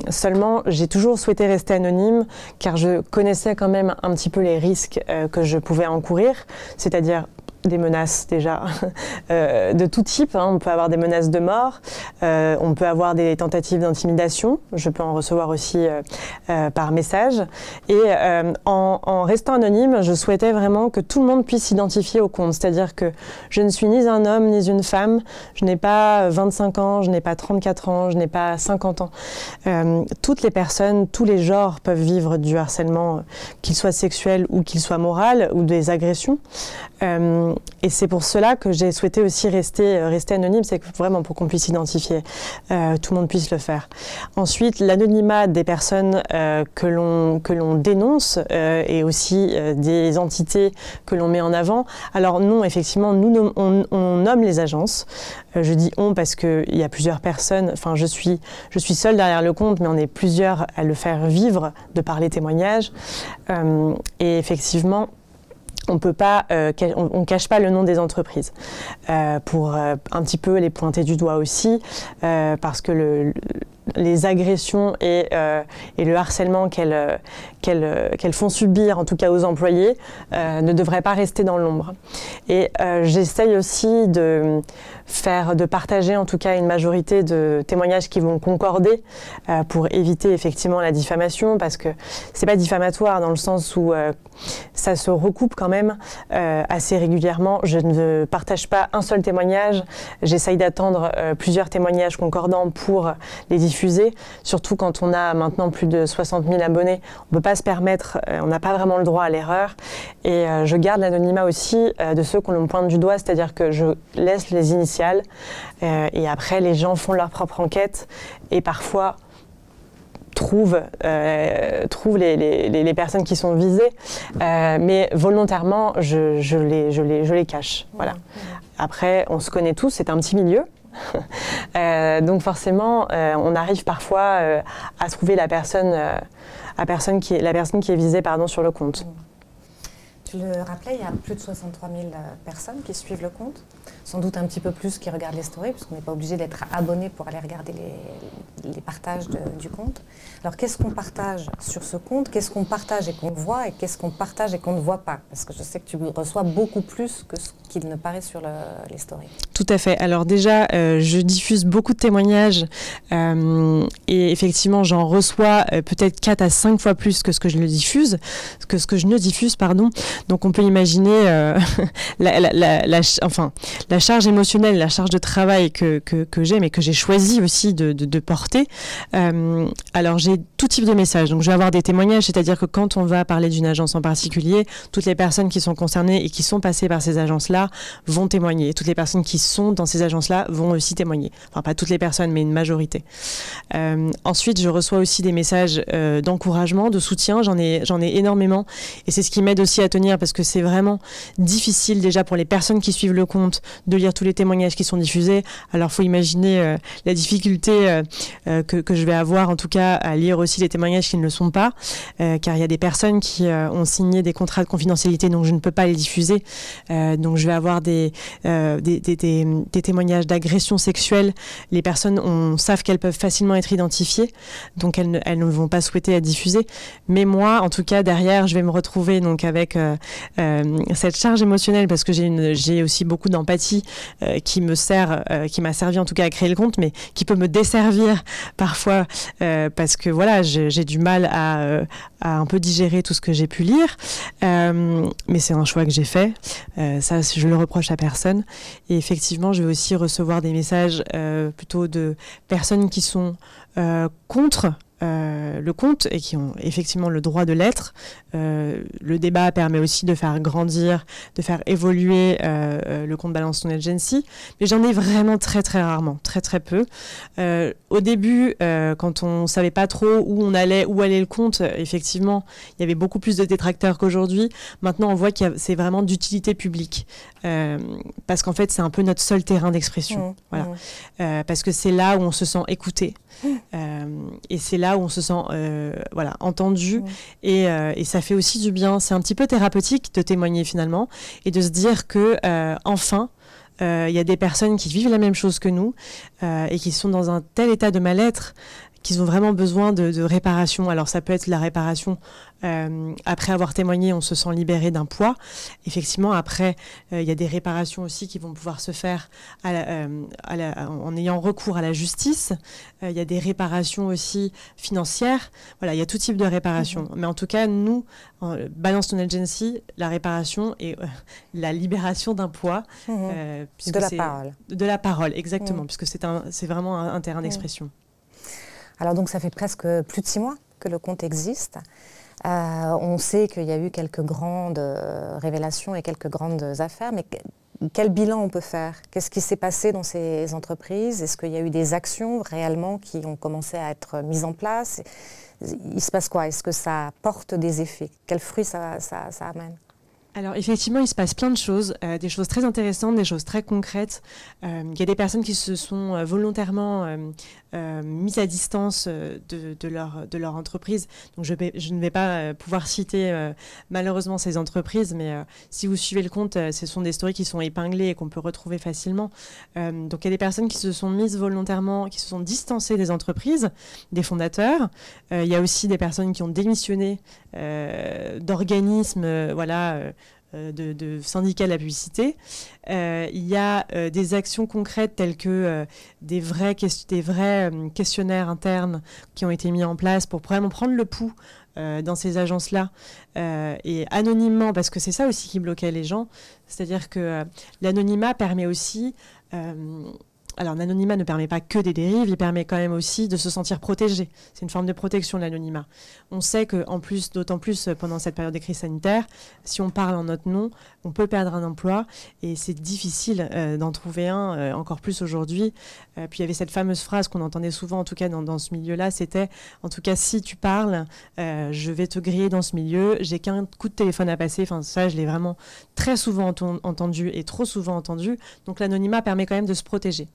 Seulement, j'ai toujours souhaité rester anonyme, car je connaissais quand même un petit peu les risques que je pouvais encourir, c'est-à-dire des menaces déjà de tout type. On peut avoir des menaces de mort, on peut avoir des tentatives d'intimidation, je peux en recevoir aussi par message. Et en restant anonyme, je souhaitais vraiment que tout le monde puisse s'identifier au compte. C'est-à-dire que je ne suis ni un homme ni une femme, je n'ai pas 25 ans, je n'ai pas 34 ans, je n'ai pas 50 ans. Toutes les personnes, tous les genres peuvent vivre du harcèlement, qu'il soit sexuel ou qu'il soit moral, ou des agressions. Et c'est pour cela que j'ai souhaité aussi rester anonyme, c'est vraiment pour qu'on puisse s'identifier, tout le monde puisse le faire. Ensuite, l'anonymat des personnes que l'on dénonce et aussi des entités que l'on met en avant. Alors non, effectivement, on nomme les agences. Je dis on parce qu'il y a plusieurs personnes, enfin je suis seule derrière le compte, mais on est plusieurs à le faire vivre de par les témoignages. Et effectivement, on peut pas, on cache pas le nom des entreprises pour un petit peu les pointer du doigt aussi, parce que les agressions et le harcèlement qu'elles font subir, en tout cas aux employés, ne devraient pas rester dans l'ombre. Et j'essaye aussi de partager en tout cas une majorité de témoignages qui vont concorder pour éviter effectivement la diffamation, parce que c'est pas diffamatoire dans le sens où ça se recoupe quand même assez régulièrement. Je ne partage pas un seul témoignage, j'essaye d'attendre plusieurs témoignages concordants pour les diffuser, surtout quand on a maintenant plus de 60 000 abonnés. On ne peut pas se permettre, on n'a pas vraiment le droit à l'erreur. Et je garde l'anonymat aussi de ceux qu'on me pointe du doigt, c'est-à-dire que je laisse les initiales et après les gens font leur propre enquête et parfois trouvent les personnes qui sont visées, mais volontairement je les cache. Voilà. Après, on se connaît tous, c'est un petit milieu. Donc forcément, on arrive parfois à trouver la personne qui est visée sur le compte. Tu le rappelais, il y a plus de 63 000 personnes qui suivent le compte, sans doute un petit peu plus qui regardent les stories, puisqu'on n'est pas obligé d'être abonné pour aller regarder les partages du compte. Alors qu'est-ce qu'on partage sur ce compte? Qu'est-ce qu'on partage et qu'on voit? Et qu'est-ce qu'on partage et qu'on ne voit pas? Parce que je sais que tu reçois beaucoup plus que ce qu'il ne paraît sur les stories. Tout à fait. Alors déjà, je diffuse beaucoup de témoignages et effectivement, j'en reçois peut-être 4 à 5 fois plus que ce que je ne diffuse, pardon. Donc on peut imaginer la charge émotionnelle, la charge de travail que j'ai, mais que j'ai choisi aussi de porter. Alors j'ai tout type de messages. Donc je vais avoir des témoignages, c'est-à-dire que quand on va parler d'une agence en particulier, toutes les personnes qui sont concernées et qui sont passées par ces agences-là vont témoigner. Toutes les personnes qui sont dans ces agences-là vont aussi témoigner. Enfin, pas toutes les personnes, mais une majorité. Ensuite, je reçois aussi des messages d'encouragement, de soutien. J'en ai énormément. Et c'est ce qui m'aide aussi à tenir, parce que c'est vraiment difficile déjà pour les personnes qui suivent le compte de lire tous les témoignages qui sont diffusés. Alors, il faut imaginer la difficulté que je vais avoir, en tout cas, à lire aussi les témoignages qui ne le sont pas, car il y a des personnes qui ont signé des contrats de confidentialité, donc je ne peux pas les diffuser. Donc, je vais avoir des témoignages d'agression sexuelle. Les personnes savent qu'elles peuvent facilement être identifiées, donc elles ne vont pas souhaiter être diffusées. Mais moi, en tout cas, derrière, je vais me retrouver donc avec cette charge émotionnelle, parce que j'ai aussi beaucoup d'empathie qui m'a servi en tout cas à créer le compte, mais qui peut me desservir parfois parce que voilà, j'ai du mal à un peu digérer tout ce que j'ai pu lire. Mais c'est un choix que j'ai fait. Ça, je le reproche à personne. Et effectivement, je vais aussi recevoir des messages plutôt de personnes qui sont contre le compte et qui ont effectivement le droit de l'être. Le débat permet aussi de faire grandir, de faire évoluer le compte Balance Ton Agency, mais j'en ai vraiment très très rarement, très très peu. Au début, quand on savait pas trop où allait le compte, effectivement, il y avait beaucoup plus de détracteurs qu'aujourd'hui. Maintenant, on voit que c'est vraiment d'utilité publique, parce qu'en fait, c'est un peu notre seul terrain d'expression. Voilà. Parce que c'est là où on se sent écouté, et c'est là où on se sent entendu, et ça fait aussi du bien. C'est un petit peu thérapeutique de témoigner finalement, et de se dire que enfin, il y a des personnes qui vivent la même chose que nous, et qui sont dans un tel état de mal-être qu'ils ont vraiment besoin de réparation. Alors ça peut être la réparation, après avoir témoigné, on se sent libéré d'un poids. Effectivement, après, il y a des réparations aussi qui vont pouvoir se faire en ayant recours à la justice. Il y a des réparations aussi financières. Voilà, il y a tout type de réparation. Mais en tout cas, nous, Balance Ton Agency, la réparation et la libération d'un poids. De la parole. De la parole, exactement, puisque c'est vraiment un terrain d'expression. Alors donc ça fait presque plus de 6 mois que le compte existe. On sait qu'il y a eu quelques grandes révélations et quelques grandes affaires, mais quel bilan on peut faire? Qu'est-ce qui s'est passé dans ces entreprises? Est-ce qu'il y a eu des actions réellement qui ont commencé à être mises en place? Il se passe quoi? Est-ce que ça porte des effets? Quels fruits ça amène? Alors effectivement, il se passe plein de choses, des choses très intéressantes, des choses très concrètes. Il y a des personnes qui se sont volontairement mises à distance de leur entreprise. Donc je ne vais pas pouvoir citer malheureusement ces entreprises, mais si vous suivez le compte, ce sont des stories qui sont épinglées et qu'on peut retrouver facilement. Donc il y a des personnes qui se sont mises volontairement, qui se sont distancées des entreprises, des fondateurs. Il y a aussi des personnes qui ont démissionné d'organismes, de syndicats de la publicité. Il y a des actions concrètes telles que des vrais questionnaires internes qui ont été mis en place pour vraiment prendre le pouls dans ces agences-là, et anonymement, parce que c'est ça aussi qui bloquait les gens, c'est-à-dire que l'anonymat permet aussi... Alors, l'anonymat ne permet pas que des dérives, il permet quand même aussi de se sentir protégé. C'est une forme de protection, l'anonymat. On sait qu'en plus, d'autant plus pendant cette période de crise sanitaire, si on parle en notre nom, on peut perdre un emploi et c'est difficile d'en trouver un, encore plus aujourd'hui. Puis il y avait cette fameuse phrase qu'on entendait souvent, en tout cas dans ce milieu-là, c'était « En tout cas, si tu parles, je vais te griller dans ce milieu, j'ai qu'un coup de téléphone à passer. » Enfin, ça, je l'ai vraiment très souvent entendu et trop souvent entendu. Donc, l'anonymat permet quand même de se protéger.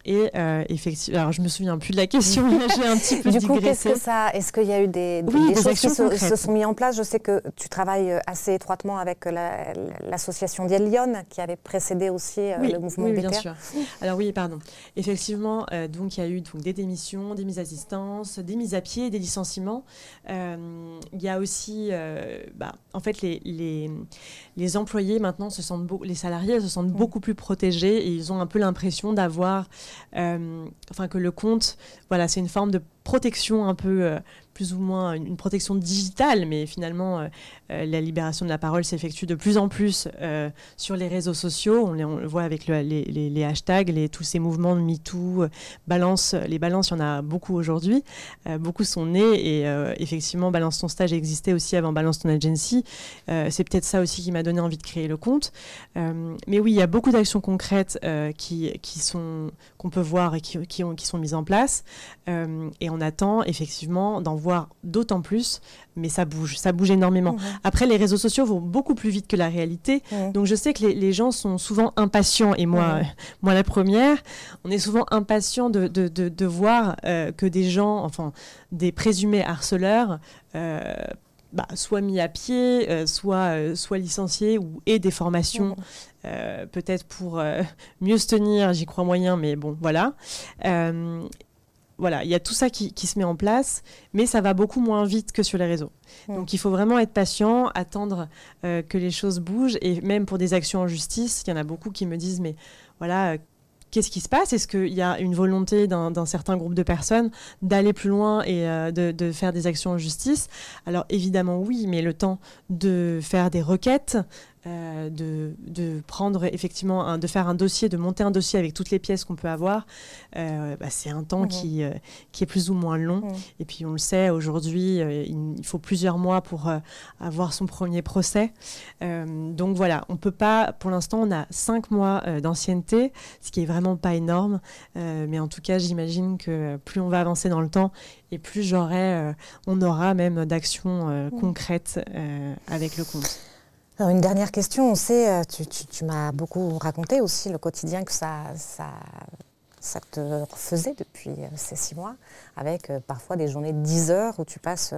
Effectivement, alors je me souviens plus de la question, j'ai un petit peu digressé. Est-ce qu'il y a eu des choses qui se sont mises en place? Je sais que tu travailles assez étroitement avec l'association d'El Lyon qui avait précédé aussi le mouvement BTR. Bien sûr. Alors oui, pardon. Effectivement, donc il y a eu des démissions, des mises à distance, des mises à pied, des licenciements. Il y a aussi, en fait, les employés maintenant les salariés se sentent beaucoup plus protégés et ils ont un peu l'impression d'avoir, que le compte, voilà, c'est une forme de protection un peu, plus ou moins une protection digitale, mais finalement, la libération de la parole s'effectue de plus en plus sur les réseaux sociaux. On le voit avec les hashtags, tous ces mouvements de MeToo, les balances, il y en a beaucoup aujourd'hui. Beaucoup sont nés et effectivement, Balance Ton Stage existait aussi avant Balance Ton Agency. C'est peut-être ça aussi qui m'a donné envie de créer le compte. Mais oui, il y a beaucoup d'actions concrètes qu'on peut voir et qui sont mises en place. Et on attend effectivement d'en voir d'autant plus, mais ça bouge énormément. Après, les réseaux sociaux vont beaucoup plus vite que la réalité, donc je sais que les gens sont souvent impatients, et moi la première, on est souvent impatients de voir que des gens, enfin des présumés harceleurs, soit mis à pied, soit licenciés ou aient des formations peut-être pour mieux se tenir, j'y crois moyen, mais bon, voilà. Voilà, il y a tout ça qui se met en place, mais ça va beaucoup moins vite que sur les réseaux. Donc il faut vraiment être patient, attendre que les choses bougent, et même pour des actions en justice, il y en a beaucoup qui me disent, mais voilà, qu'est-ce qui se passe? Est-ce qu'il y a une volonté d'un certain groupe de personnes d'aller plus loin et de faire des actions en justice? Alors évidemment oui, mais le temps de faire des requêtes, de prendre effectivement, de faire un dossier, de monter un dossier avec toutes les pièces qu'on peut avoir, c'est un temps qui est plus ou moins long. Et puis on le sait, aujourd'hui, il faut plusieurs mois pour avoir son premier procès. Donc voilà, on peut pas, pour l'instant, on a 5 mois d'ancienneté, ce qui est vraiment pas énorme. Mais en tout cas, j'imagine que plus on va avancer dans le temps, et plus on aura même d'actions concrètes avec le compte. Alors une dernière question, on sait, tu m'as beaucoup raconté aussi le quotidien que ça te faisait depuis ces 6 mois, avec parfois des journées de 10 heures où tu passes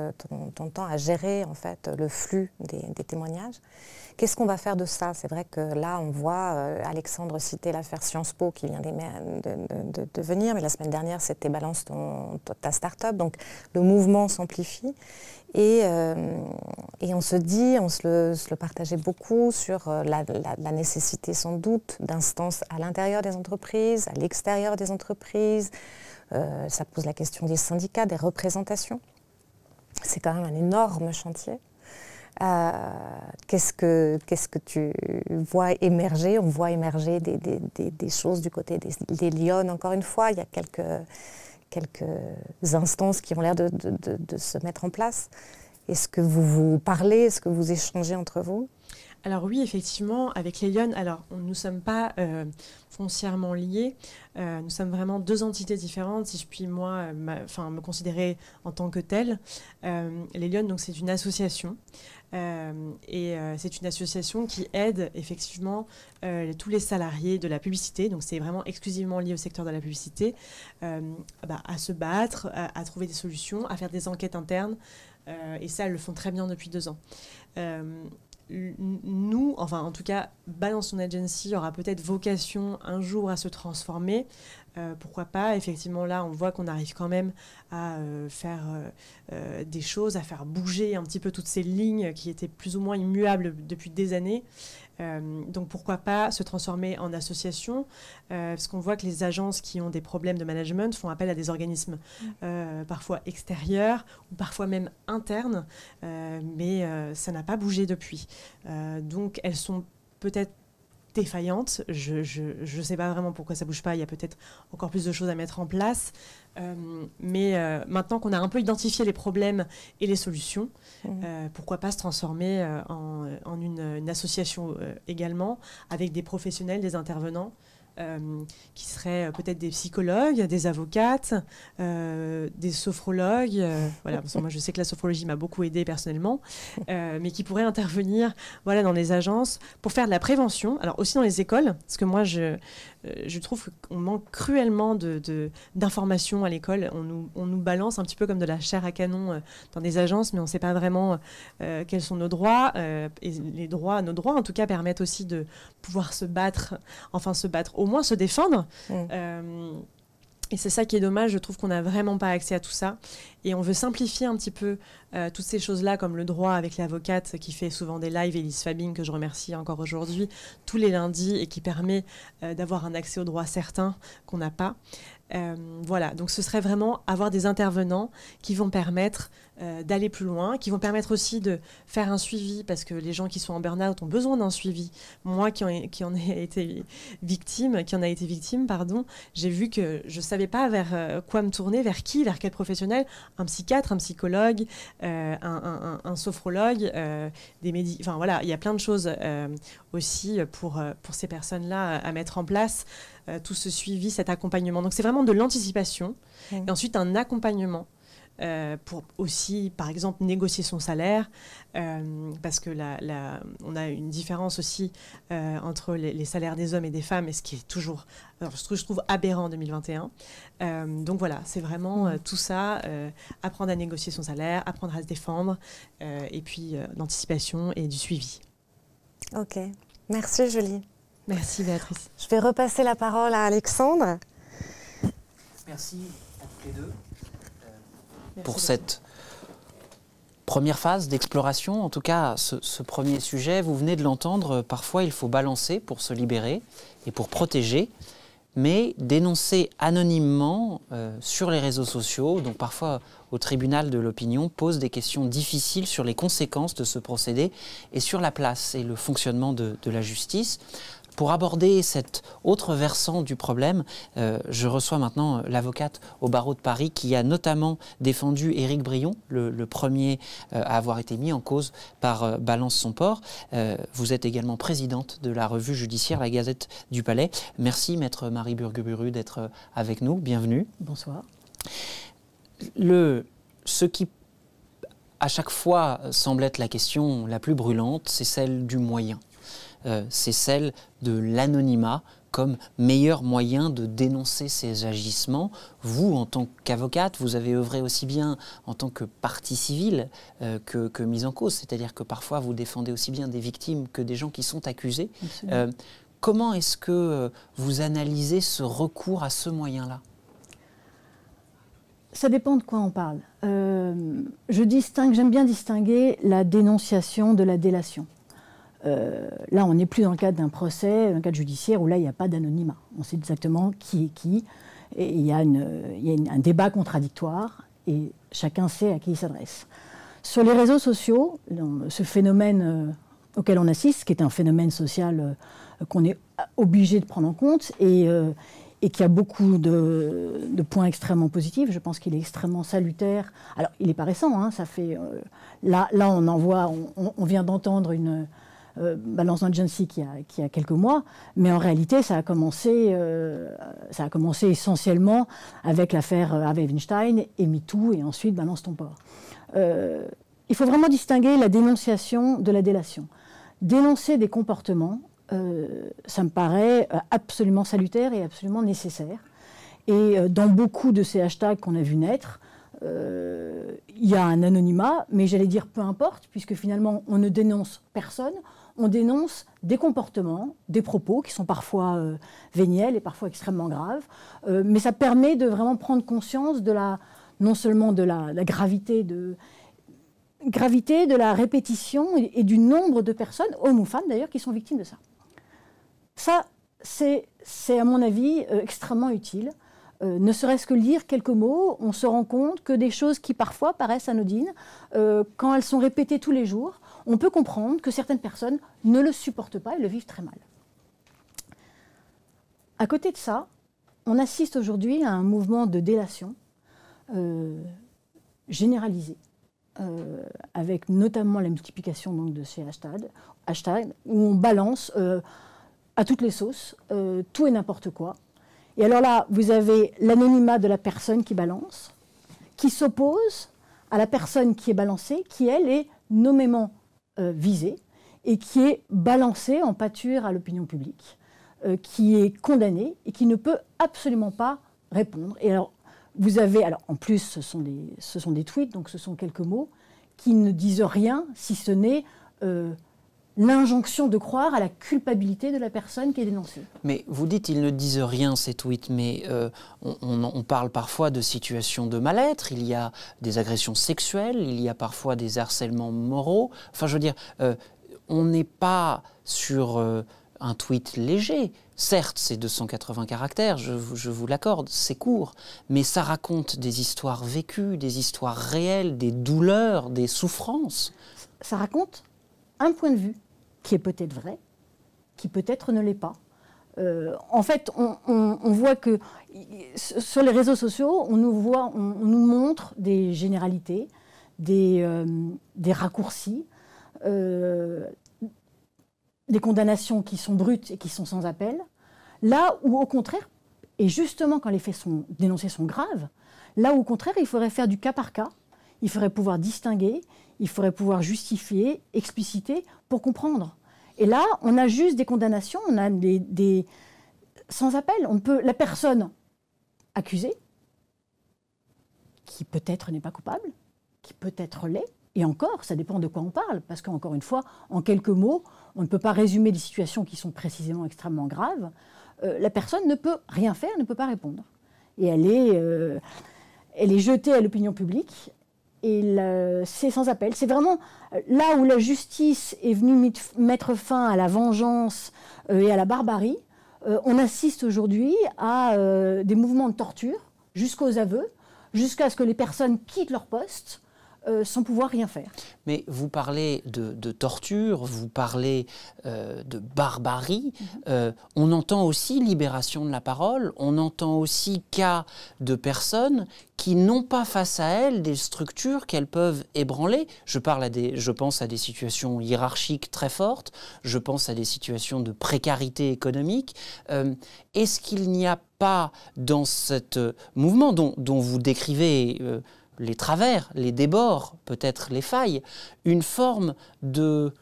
ton temps à gérer en fait, le flux des témoignages. Qu'est-ce qu'on va faire de ça? C'est vrai que là, on voit Alexandre citer l'affaire Sciences Po qui vient de venir, mais la semaine dernière, c'était Balance ta start-up. Donc, le mouvement s'amplifie. Et on se dit, on se le partageait beaucoup sur la nécessité sans doute d'instances à l'intérieur des entreprises, à l'extérieur des entreprises. Ça pose la question des syndicats, des représentations. C'est quand même un énorme chantier. Qu'est-ce que tu vois émerger? On voit émerger des choses du côté des Lyonnes, encore une fois. Il y a quelques instances qui ont l'air de se mettre en place. Est-ce que vous vous parlez? Est-ce que vous échangez entre vous? Alors oui, effectivement, avec les Lyonnes, nous ne sommes pas foncièrement liés. Nous sommes vraiment 2 entités différentes, si je puis moi me considérer en tant que telle. Les Lyonnes, donc, c'est une association. C'est une association qui aide effectivement tous les salariés de la publicité, donc c'est vraiment exclusivement lié au secteur de la publicité, à se battre, à trouver des solutions, à faire des enquêtes internes, et ça, elles le font très bien depuis 2 ans. Nous, enfin en tout cas, Balance ton agency aura peut-être vocation un jour à se transformer. Pourquoi pas? Effectivement, là, on voit qu'on arrive quand même à faire des choses, à faire bouger un petit peu toutes ces lignes qui étaient plus ou moins immuables depuis des années. Donc pourquoi pas se transformer en association, parce qu'on voit que les agences qui ont des problèmes de management font appel à des organismes parfois extérieurs ou parfois même internes, mais ça n'a pas bougé depuis. Donc elles sont peut-être défaillantes, je ne sais pas vraiment pourquoi ça ne bouge pas, il y a peut-être encore plus de choses à mettre en place, mais maintenant qu'on a un peu identifié les problèmes et les solutions, pourquoi pas se transformer en une association également, avec des professionnels, des intervenants, qui seraient peut-être des psychologues, des avocates, des sophrologues. Voilà, parce que moi, je sais que la sophrologie m'a beaucoup aidée personnellement, mais qui pourraient intervenir dans les agences pour faire de la prévention. Alors aussi dans les écoles, parce que moi, je trouve qu'on manque cruellement d'informations à l'école. On nous balance un petit peu comme de la chair à canon dans des agences, mais on ne sait pas vraiment quels sont nos droits. Et nos droits, en tout cas, permettent aussi de pouvoir se battre, au moins se défendre. Et c'est ça qui est dommage, je trouve qu'on n'a vraiment pas accès à tout ça. Et on veut simplifier un petit peu toutes ces choses-là, comme le droit avec l'avocate qui fait souvent des lives, Élise Fabing, que je remercie encore aujourd'hui, tous les lundis, et qui permet d'avoir un accès aux droits certains qu'on n'a pas. Voilà, donc ce serait vraiment avoir des intervenants qui vont permettre d'aller plus loin, qui vont permettre aussi de faire un suivi, parce que les gens qui sont en burn-out ont besoin d'un suivi. Moi qui en ai été victime, j'ai vu que je ne savais pas vers quoi me tourner, vers quel professionnel, un psychiatre, un psychologue, un sophrologue, enfin voilà, il y a plein de choses aussi pour ces personnes-là à mettre en place, tout ce suivi, cet accompagnement. Donc c'est vraiment de l'anticipation, et ensuite un accompagnement pour aussi, par exemple, négocier son salaire, parce que on a une différence aussi entre les salaires des hommes et des femmes, et ce qui est toujours, je trouve aberrant en 2021. Donc voilà, c'est vraiment tout ça, apprendre à négocier son salaire, apprendre à se défendre, et puis l'anticipation et du suivi. Ok, merci Julie. Merci Béatrice. Je vais repasser la parole à Alexandre. Merci à toutes les deux pour cette première phase d'exploration. En tout cas, ce premier sujet, vous venez de l'entendre, parfois il faut balancer pour se libérer et pour protéger. mais dénoncer anonymement sur les réseaux sociaux, donc parfois au tribunal de l'opinion, pose des questions difficiles sur les conséquences de ce procédé et sur la place et le fonctionnement de la justice. Pour aborder cet autre versant du problème, je reçois maintenant l'avocate au barreau de Paris qui a notamment défendu Éric Brion, le premier à avoir été mis en cause par Balance son port. Vous êtes également présidente de la revue judiciaire La Gazette du Palais. Merci Maître Marie Burguburu d'être avec nous. Bienvenue. Bonsoir. Ce qui à chaque fois semble être la question la plus brûlante, c'est celle du moyen. C'est celle de l'anonymat comme meilleur moyen de dénoncer ces agissements. Vous, en tant qu'avocate, vous avez œuvré aussi bien en tant que partie civile que mise en cause. C'est-à-dire que parfois, vous défendez aussi bien des victimes que des gens qui sont accusés. Comment est-ce que vous analysez ce recours à ce moyen-là ? Ça dépend de quoi on parle. J'aime bien distinguer la dénonciation de la délation. Là, on n'est plus dans le cadre d'un procès, un cadre judiciaire où là, il n'y a pas d'anonymat. On sait exactement qui est qui, et il y a un débat contradictoire, et chacun sait à qui il s'adresse. Sur les réseaux sociaux, ce phénomène auquel on assiste, qui est un phénomène social qu'on est obligé de prendre en compte, et qui a beaucoup de points extrêmement positifs. Je pense qu'il est extrêmement salutaire. Alors, il n'est pas récent, hein, ça fait... là, on vient d'entendre une... Balance Agency qui a quelques mois, mais en réalité, ça a commencé essentiellement avec l'affaire Harvey Weinstein et MeToo, et ensuite Balance ton port. Il faut vraiment distinguer la dénonciation de la délation. Dénoncer des comportements, ça me paraît absolument salutaire et absolument nécessaire. Et dans beaucoup de ces hashtags qu'on a vu naître, il y a un anonymat, mais j'allais dire peu importe, puisque finalement, on ne dénonce personne. On dénonce des comportements, des propos qui sont parfois véniels et parfois extrêmement graves, mais ça permet de vraiment prendre conscience de non seulement de la gravité de la répétition et du nombre de personnes, hommes ou femmes d'ailleurs, qui sont victimes de ça. Ça, c'est à mon avis extrêmement utile. Ne serait-ce que lire quelques mots, on se rend compte que des choses qui parfois paraissent anodines, quand elles sont répétées tous les jours, on peut comprendre que certaines personnes ne le supportent pas et le vivent très mal. À côté de ça, on assiste aujourd'hui à un mouvement de délation généralisé, avec notamment la multiplication donc, de ces hashtags, où on balance à toutes les sauces tout et n'importe quoi. Et alors là, vous avez l'anonymat de la personne qui balance, qui s'oppose à la personne qui est balancée, qui, elle, est nommément visée et qui est balancée en pâture à l'opinion publique, qui est condamnée et qui ne peut absolument pas répondre. Et alors, vous avez, alors en plus, ce sont des tweets, donc ce sont quelques mots, qui ne disent rien, si ce n'est l'injonction de croire à la culpabilité de la personne qui est dénoncée. Mais vous dites ils ne disent rien, ces tweets, mais on parle parfois de situations de mal-être, il y a des agressions sexuelles, il y a parfois des harcèlements moraux. Enfin, je veux dire, on n'est pas sur un tweet léger. Certes, c'est 280 caractères, je vous l'accorde, c'est court, mais ça raconte des histoires vécues, des histoires réelles, des douleurs, des souffrances. Ça raconte un point de vue qui est peut-être vrai, qui peut-être ne l'est pas. En fait, on voit que sur les réseaux sociaux, on nous montre des généralités, des raccourcis, des condamnations qui sont brutes et qui sont sans appel, là où au contraire, et justement quand les faits dénoncés sont graves, là où au contraire il faudrait faire du cas par cas, il faudrait pouvoir distinguer, il faudrait pouvoir justifier, expliciter pour comprendre. Et là, on a juste des condamnations, on a des sans appel. La personne accusée, qui peut-être n'est pas coupable, qui peut-être l'est, et encore, ça dépend de quoi on parle, parce qu'encore une fois, en quelques mots, on ne peut pas résumer des situations qui sont précisément extrêmement graves. La personne ne peut rien faire, ne peut pas répondre. Et elle est jetée à l'opinion publique, et c'est sans appel. C'est vraiment là où la justice est venue mettre fin à la vengeance et à la barbarie. On assiste aujourd'hui à des mouvements de torture jusqu'aux aveux, jusqu'à ce que les personnes quittent leur poste sans pouvoir rien faire. Mais vous parlez de torture, vous parlez de barbarie. On entend aussi libération de la parole, on entend aussi cas de personnes qui n'ont pas face à elles des structures qu'elles peuvent ébranler. Je pense à des situations hiérarchiques très fortes, je pense à des situations de précarité économique. Est-ce qu'il n'y a pas dans ce mouvement dont vous décrivez les travers, les débords, peut-être les failles, une forme de,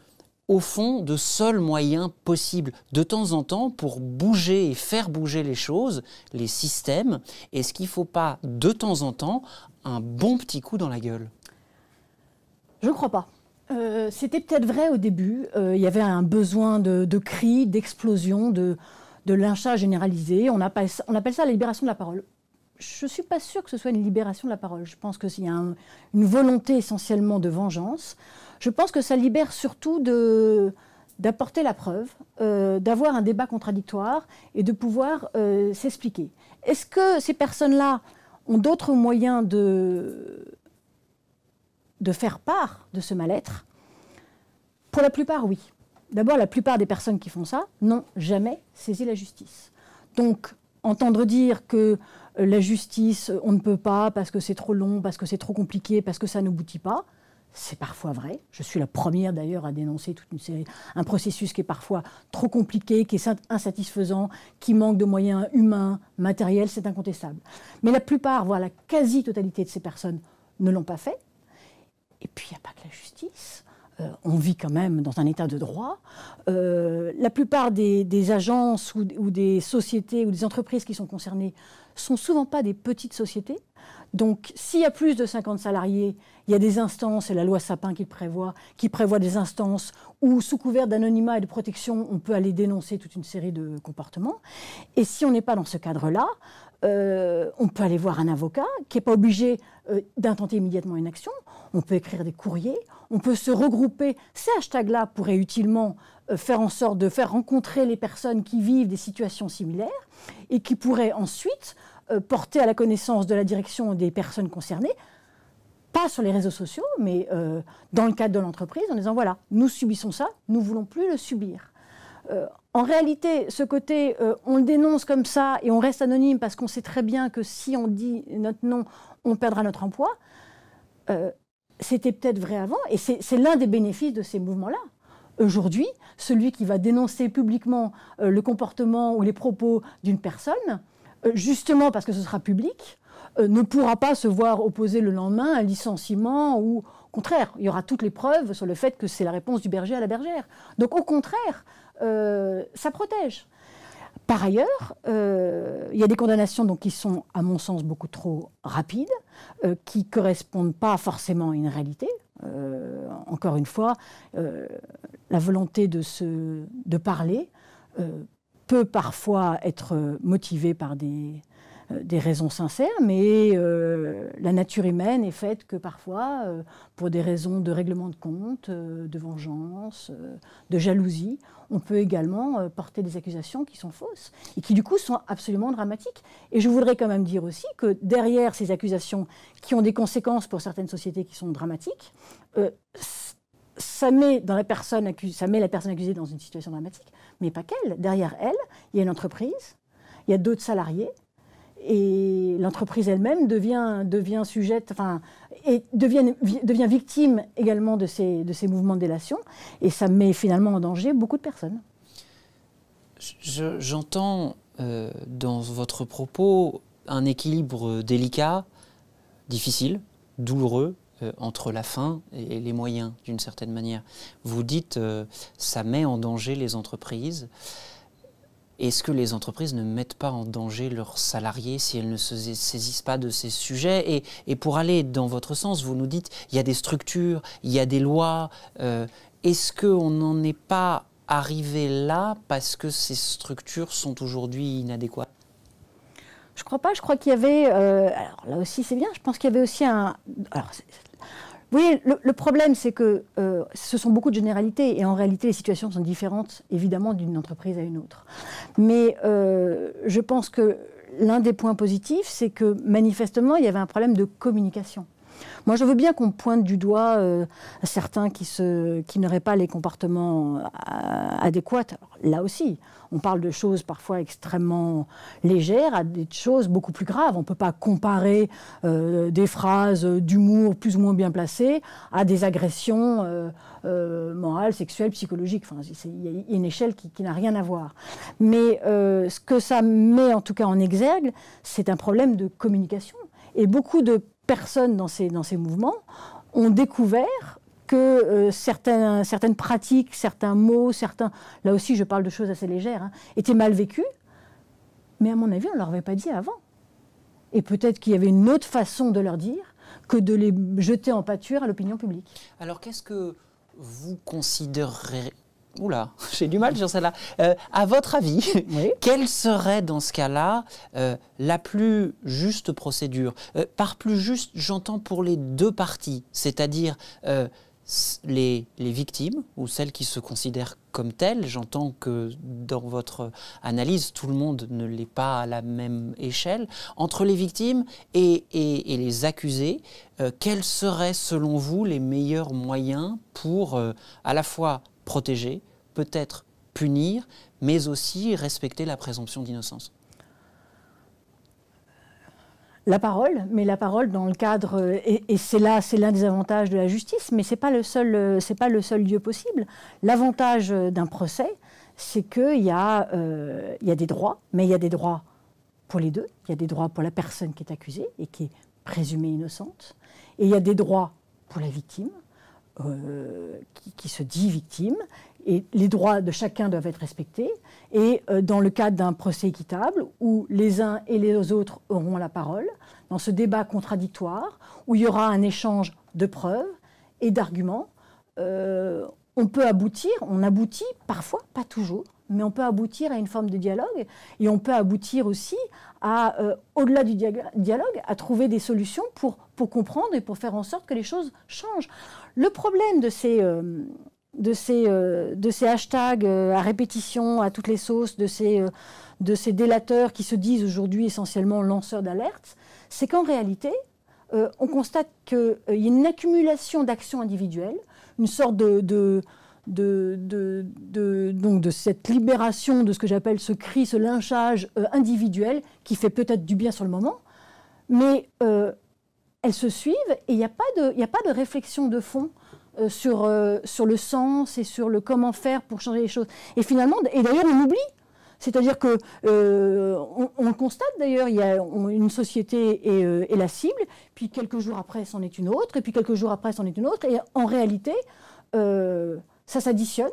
au fond, de seul moyen possible, de temps en temps, pour bouger et faire bouger les choses, les systèmes? Est-ce qu'il ne faut pas, de temps en temps, un bon petit coup dans la gueule? Je ne crois pas. C'était peut-être vrai au début. Il y avait un besoin de cris, d'explosion, de lynchage généralisé. On appelle ça la libération de la parole. Je ne suis pas sûre que ce soit une libération de la parole. Je pense qu'il y a une volonté essentiellement de vengeance. Je pense que ça libère surtout d'apporter la preuve, d'avoir un débat contradictoire et de pouvoir s'expliquer. Est-ce que ces personnes-là ont d'autres moyens de faire part de ce mal-être? Pour la plupart, oui. D'abord, la plupart des personnes qui font ça n'ont jamais saisi la justice. Donc, entendre dire que la justice, on ne peut pas parce que c'est trop long, parce que c'est trop compliqué, parce que ça n'aboutit pas, c'est parfois vrai. Je suis la première d'ailleurs à dénoncer un processus qui est parfois trop compliqué, qui est insatisfaisant, qui manque de moyens humains, matériels, c'est incontestable. Mais la plupart, voire la quasi-totalité de ces personnes ne l'ont pas fait. Et puis il n'y a pas que la justice. On vit quand même dans un état de droit. La plupart des agences ou des sociétés ou des entreprises qui sont concernées sont souvent pas des petites sociétés. Donc, s'il y a plus de 50 salariés, il y a des instances, et la loi Sapin qui prévoit des instances où, sous couvert d'anonymat et de protection, on peut aller dénoncer toute une série de comportements. Et si on n'est pas dans ce cadre-là, on peut aller voir un avocat qui n'est pas obligé d'intenter immédiatement une action. On peut écrire des courriers, on peut se regrouper. Ces hashtags-là pourraient utilement faire en sorte de faire rencontrer les personnes qui vivent des situations similaires et qui pourraient ensuite porter à la connaissance de la direction des personnes concernées, pas sur les réseaux sociaux, mais dans le cadre de l'entreprise, en disant voilà, nous subissons ça, nous ne voulons plus le subir. En réalité, ce côté, on le dénonce comme ça et on reste anonyme parce qu'on sait très bien que si on dit notre nom, on perdra notre emploi, c'était peut-être vrai avant et c'est l'un des bénéfices de ces mouvements-là. Aujourd'hui, celui qui va dénoncer publiquement le comportement ou les propos d'une personne, justement parce que ce sera public, ne pourra pas se voir opposer le lendemain un licenciement ou, au contraire, il y aura toutes les preuves sur le fait que c'est la réponse du berger à la bergère. Donc, au contraire, ça protège. Par ailleurs, il y a des condamnations donc, qui sont, à mon sens, beaucoup trop rapides, qui ne correspondent pas forcément à une réalité. Encore une fois, la volonté de parler peut parfois être motivée par des raisons sincères, mais la nature humaine est faite que parfois, pour des raisons de règlement de compte, de vengeance, de jalousie, on peut également porter des accusations qui sont fausses et qui du coup sont absolument dramatiques. Et je voudrais quand même dire aussi que derrière ces accusations qui ont des conséquences pour certaines sociétés qui sont dramatiques, ça met la personne accusée dans une situation dramatique, mais pas qu'elle. Derrière elle, il y a une entreprise, il y a d'autres salariés, et l'entreprise elle-même devient sujette, et devient victime également de ces mouvements de délation, et ça met finalement en danger beaucoup de personnes. J'entends dans votre propos un équilibre délicat, difficile, douloureux, entre la fin et les moyens, d'une certaine manière. Vous dites ça met en danger les entreprises. Est-ce que les entreprises ne mettent pas en danger leurs salariés si elles ne se saisissent pas de ces sujets? Et pour aller dans votre sens, vous nous dites il y a des structures, il y a des lois. Est-ce qu'on n'en est pas arrivé là parce que ces structures sont aujourd'hui inadéquates? Je crois pas. Je crois qu'il y avait... alors là aussi, c'est bien. Je pense qu'il y avait aussi Oui, le problème, c'est que ce sont beaucoup de généralités et en réalité, les situations sont différentes, évidemment, d'une entreprise à une autre. Mais je pense que l'un des points positifs, c'est que manifestement, il y avait un problème de communication. Moi, je veux bien qu'on pointe du doigt certains qui n'auraient pas les comportements adéquats. Alors, là aussi, on parle de choses parfois extrêmement légères à des choses beaucoup plus graves. On ne peut pas comparer des phrases d'humour plus ou moins bien placées à des agressions morales, sexuelles, psychologiques. Enfin, il y a une échelle qui n'a rien à voir. Mais ce que ça met en tout cas en exergue, c'est un problème de communication. Et beaucoup de personnes dans ces mouvements ont découvert que certaines pratiques, certains mots, là aussi je parle de choses assez légères, hein, étaient mal vécus, mais à mon avis on ne leur avait pas dit avant. Et peut-être qu'il y avait une autre façon de leur dire que de les jeter en pâture à l'opinion publique. Alors qu'est-ce que vous considérez... Oula, j'ai du mal sur celle-là. À votre avis, oui, quelle serait dans ce cas-là la plus juste procédure? Par plus juste, j'entends pour les deux parties, c'est-à-dire les victimes ou celles qui se considèrent comme telles. J'entends que dans votre analyse, tout le monde ne l'est pas à la même échelle. Entre les victimes et les accusés, quels seraient selon vous les meilleurs moyens pour à la fois protéger, peut-être punir, mais aussi respecter la présomption d'innocence? La parole, mais la parole dans le cadre, et c'est l'un des avantages de la justice, mais c'est pas le seul lieu possible. L'avantage d'un procès, c'est qu'il y a des droits, mais il y a des droits pour les deux. Il y a des droits pour la personne qui est accusée et qui est présumée innocente, et il y a des droits pour la victime, qui se dit victime, et les droits de chacun doivent être respectés. Et dans le cadre d'un procès équitable, où les uns et les autres auront la parole, dans ce débat contradictoire, où il y aura un échange de preuves et d'arguments, on peut aboutir, on aboutit parfois, pas toujours, mais on peut aboutir à une forme de dialogue, et on peut aboutir aussi à, au-delà du dialogue, à trouver des solutions pour comprendre et pour faire en sorte que les choses changent. Le problème de ces hashtags à répétition, à toutes les sauces, de ces délateurs qui se disent aujourd'hui essentiellement lanceurs d'alerte, c'est qu'en réalité, on constate qu'il y a une accumulation d'actions individuelles, une sorte de cette libération de ce que j'appelle ce cri, ce lynchage individuel qui fait peut-être du bien sur le moment, mais elles se suivent et il n'y a pas de réflexion de fond sur le sens et sur le comment faire pour changer les choses. Et finalement, et d'ailleurs on oublie, c'est-à-dire que on le constate d'ailleurs, il y a une société est la cible, puis quelques jours après c'en est une autre, et puis quelques jours après c'en est une autre, et en réalité ça s'additionne,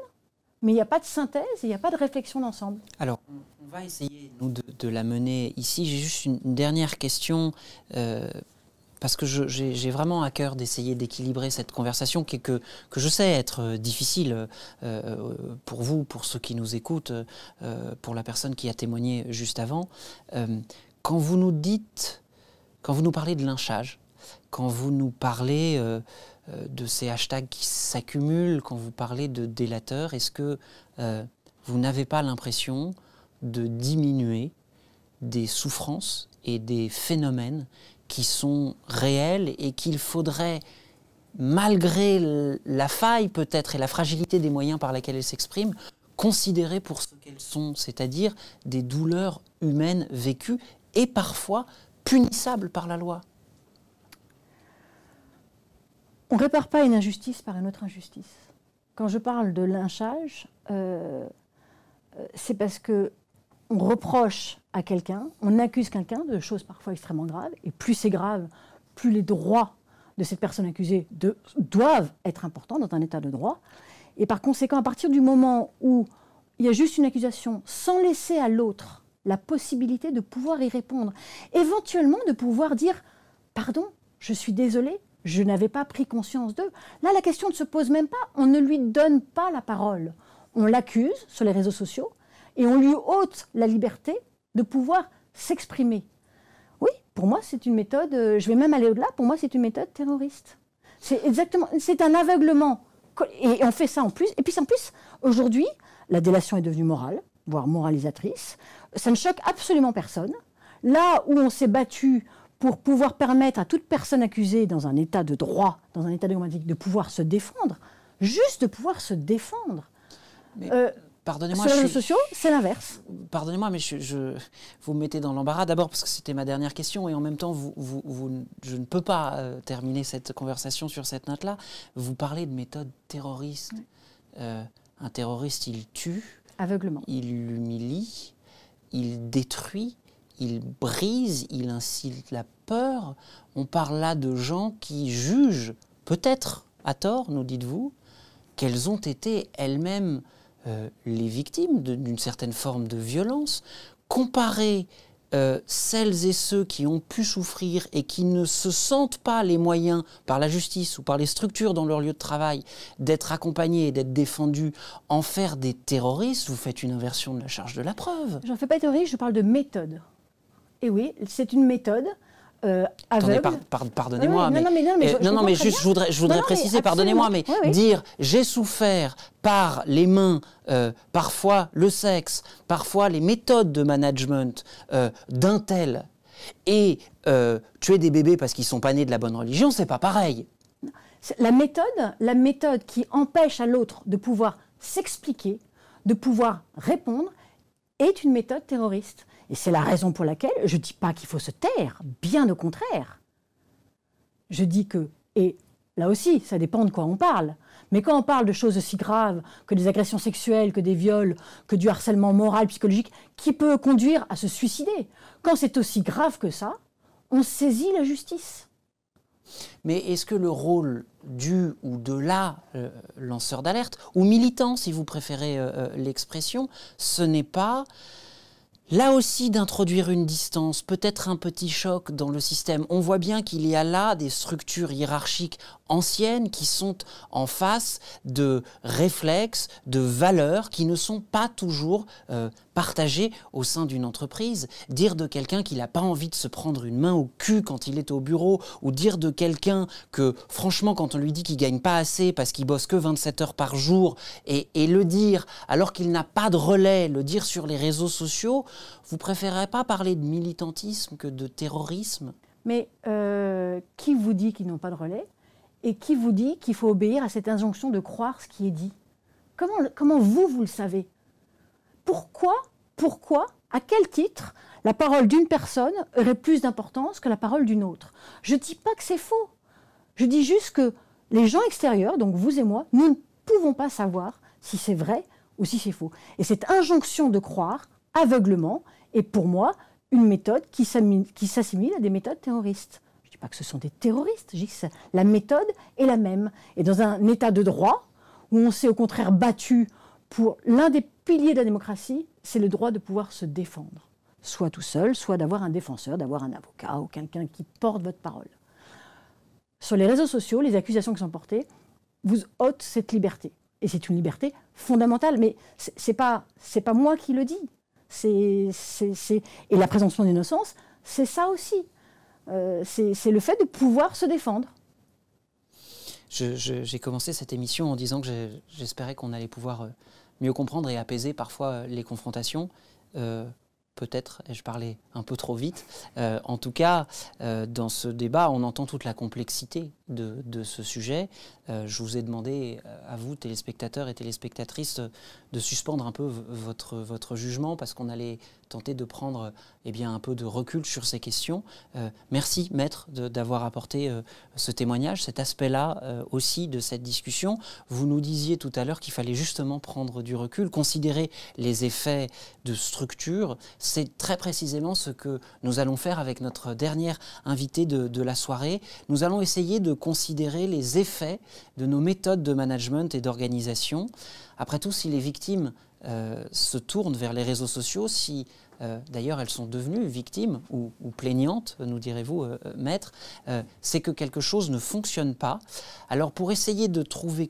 mais il n'y a pas de synthèse, il n'y a pas de réflexion d'ensemble. Alors, on va essayer, nous, de la mener ici. J'ai juste une dernière question, parce que j'ai vraiment à cœur d'essayer d'équilibrer cette conversation que je sais être difficile pour vous, pour ceux qui nous écoutent, pour la personne qui a témoigné juste avant. Quand vous nous parlez de lynchage, quand vous nous parlez de ces hashtags qui s'accumulent, quand vous parlez de délateurs, est-ce que vous n'avez pas l'impression de diminuer des souffrances et des phénomènes qui sont réels et qu'il faudrait, malgré la faille peut-être et la fragilité des moyens par lesquels elles s'expriment, considérer pour ce qu'elles sont, c'est-à-dire des douleurs humaines vécues et parfois punissables par la loi? On ne répare pas une injustice par une autre injustice. Quand je parle de lynchage, c'est parce qu'on reproche à quelqu'un, on accuse quelqu'un de choses parfois extrêmement graves, et plus c'est grave, plus les droits de cette personne accusée doivent être importants dans un état de droit. Et par conséquent, à partir du moment où il y a juste une accusation, sans laisser à l'autre la possibilité de pouvoir y répondre, éventuellement de pouvoir dire « Pardon, je suis désolé, je n'avais pas pris conscience d'eux ». Là, la question ne se pose même pas, on ne lui donne pas la parole. On l'accuse sur les réseaux sociaux et on lui ôte la liberté de pouvoir s'exprimer. Oui, pour moi, c'est une méthode, je vais même aller au-delà, pour moi, c'est une méthode terroriste. C'est exactement, c'est un aveuglement. Et on fait ça en plus. Et puis en plus, aujourd'hui, la délation est devenue morale, voire moralisatrice. Ça ne choque absolument personne. Là où on s'est battu pour pouvoir permettre à toute personne accusée dans un état de droit, dans un état démocratique, de pouvoir se défendre, juste de pouvoir se défendre. Pardonnez-moi, sur les réseaux sociaux, c'est l'inverse. Pardonnez-moi, mais vous me mettez dans l'embarras. D'abord parce que c'était ma dernière question et en même temps, je ne peux pas terminer cette conversation sur cette note-là. Vous parlez de méthode terroriste. Un terroriste, il tue, aveuglement. Il humilie, il détruit, il brise, il incite la peur. On parle là de gens qui jugent, peut-être à tort, nous dites-vous, qu'elles ont été elles-mêmes les victimes d'une certaine forme de violence. Comparer celles et ceux qui ont pu souffrir et qui ne se sentent pas les moyens par la justice ou par les structures dans leur lieu de travail d'être accompagnés et d'être défendus, en faire des terroristes, vous faites une inversion de la charge de la preuve. Je n'en fais pas théorie, je parle de méthode. Et oui, c'est une méthode aveugle. Pardonnez-moi, mais juste, je voudrais préciser, pardonnez-moi, mais dire j'ai souffert par les mains, parfois le sexe, parfois les méthodes de management d'un tel, et tuer des bébés parce qu'ils sont pas nés de la bonne religion, c'est pas pareil. La méthode qui empêche à l'autre de pouvoir s'expliquer, de pouvoir répondre, est une méthode terroriste. Et c'est la raison pour laquelle je ne dis pas qu'il faut se taire, bien au contraire. Je dis que, et là aussi, ça dépend de quoi on parle, mais quand on parle de choses aussi graves que des agressions sexuelles, que des viols, que du harcèlement moral, psychologique, qui peut conduire à se suicider, quand c'est aussi grave que ça, on saisit la justice. Mais est-ce que le rôle du ou de la lanceur d'alerte, ou militant, si vous préférez l'expression, ce n'est pas... là aussi d'introduire une distance, peut-être un petit choc dans le système. On voit bien qu'il y a là des structures hiérarchiques anciennes qui sont en face de réflexes, de valeurs qui ne sont pas toujours partagées au sein d'une entreprise. Dire de quelqu'un qu'il n'a pas envie de se prendre une main au cul quand il est au bureau, ou dire de quelqu'un que, franchement, quand on lui dit qu'il ne gagne pas assez parce qu'il bosse que 27 heures par jour, et le dire alors qu'il n'a pas de relais, le dire sur les réseaux sociaux, vous préférez pas parler de militantisme que de terrorisme? Mais qui vous dit qu'ils n'ont pas de relais? Et qui vous dit qu'il faut obéir à cette injonction de croire ce qui est dit? Comment vous le savez? Pourquoi, à quel titre, la parole d'une personne aurait plus d'importance que la parole d'une autre? Je ne dis pas que c'est faux. Je dis juste que les gens extérieurs, donc vous et moi, nous ne pouvons pas savoir si c'est vrai ou si c'est faux. Et cette injonction de croire, aveuglement, est pour moi une méthode qui s'assimile à des méthodes terroristes. Je ne dis pas que ce sont des terroristes, je dis que la méthode est la même. Et dans un état de droit, où on s'est au contraire battu pour l'un des piliers de la démocratie, c'est le droit de pouvoir se défendre. Soit tout seul, soit d'avoir un défenseur, d'avoir un avocat ou quelqu'un qui porte votre parole. Sur les réseaux sociaux, les accusations qui sont portées vous ôtent cette liberté. Et c'est une liberté fondamentale, mais c'est pas moi qui le dis. Et la présomption d'innocence, c'est ça aussi. C'est le fait de pouvoir se défendre. J'ai commencé cette émission en disant que j'espérais qu'on allait pouvoir mieux comprendre et apaiser parfois les confrontations. Peut-être ai-je parlé un peu trop vite. En tout cas, dans ce débat, on entend toute la complexité de ce sujet. Je vous ai demandé, à vous, téléspectateurs et téléspectatrices, de suspendre un peu votre jugement parce qu'on allait tenter de prendre un peu de recul sur ces questions. Merci, Maître, d'avoir apporté ce témoignage, cet aspect-là aussi de cette discussion. Vous nous disiez tout à l'heure qu'il fallait justement prendre du recul, considérer les effets de structure. C'est très précisément ce que nous allons faire avec notre dernière invitée de la soirée. Nous allons essayer de considérer les effets de nos méthodes de management et d'organisation. Après tout, si les victimes se tournent vers les réseaux sociaux, si d'ailleurs elles sont devenues victimes ou plaignantes, nous direz-vous, Maître, c'est que quelque chose ne fonctionne pas. Alors pour essayer de trouver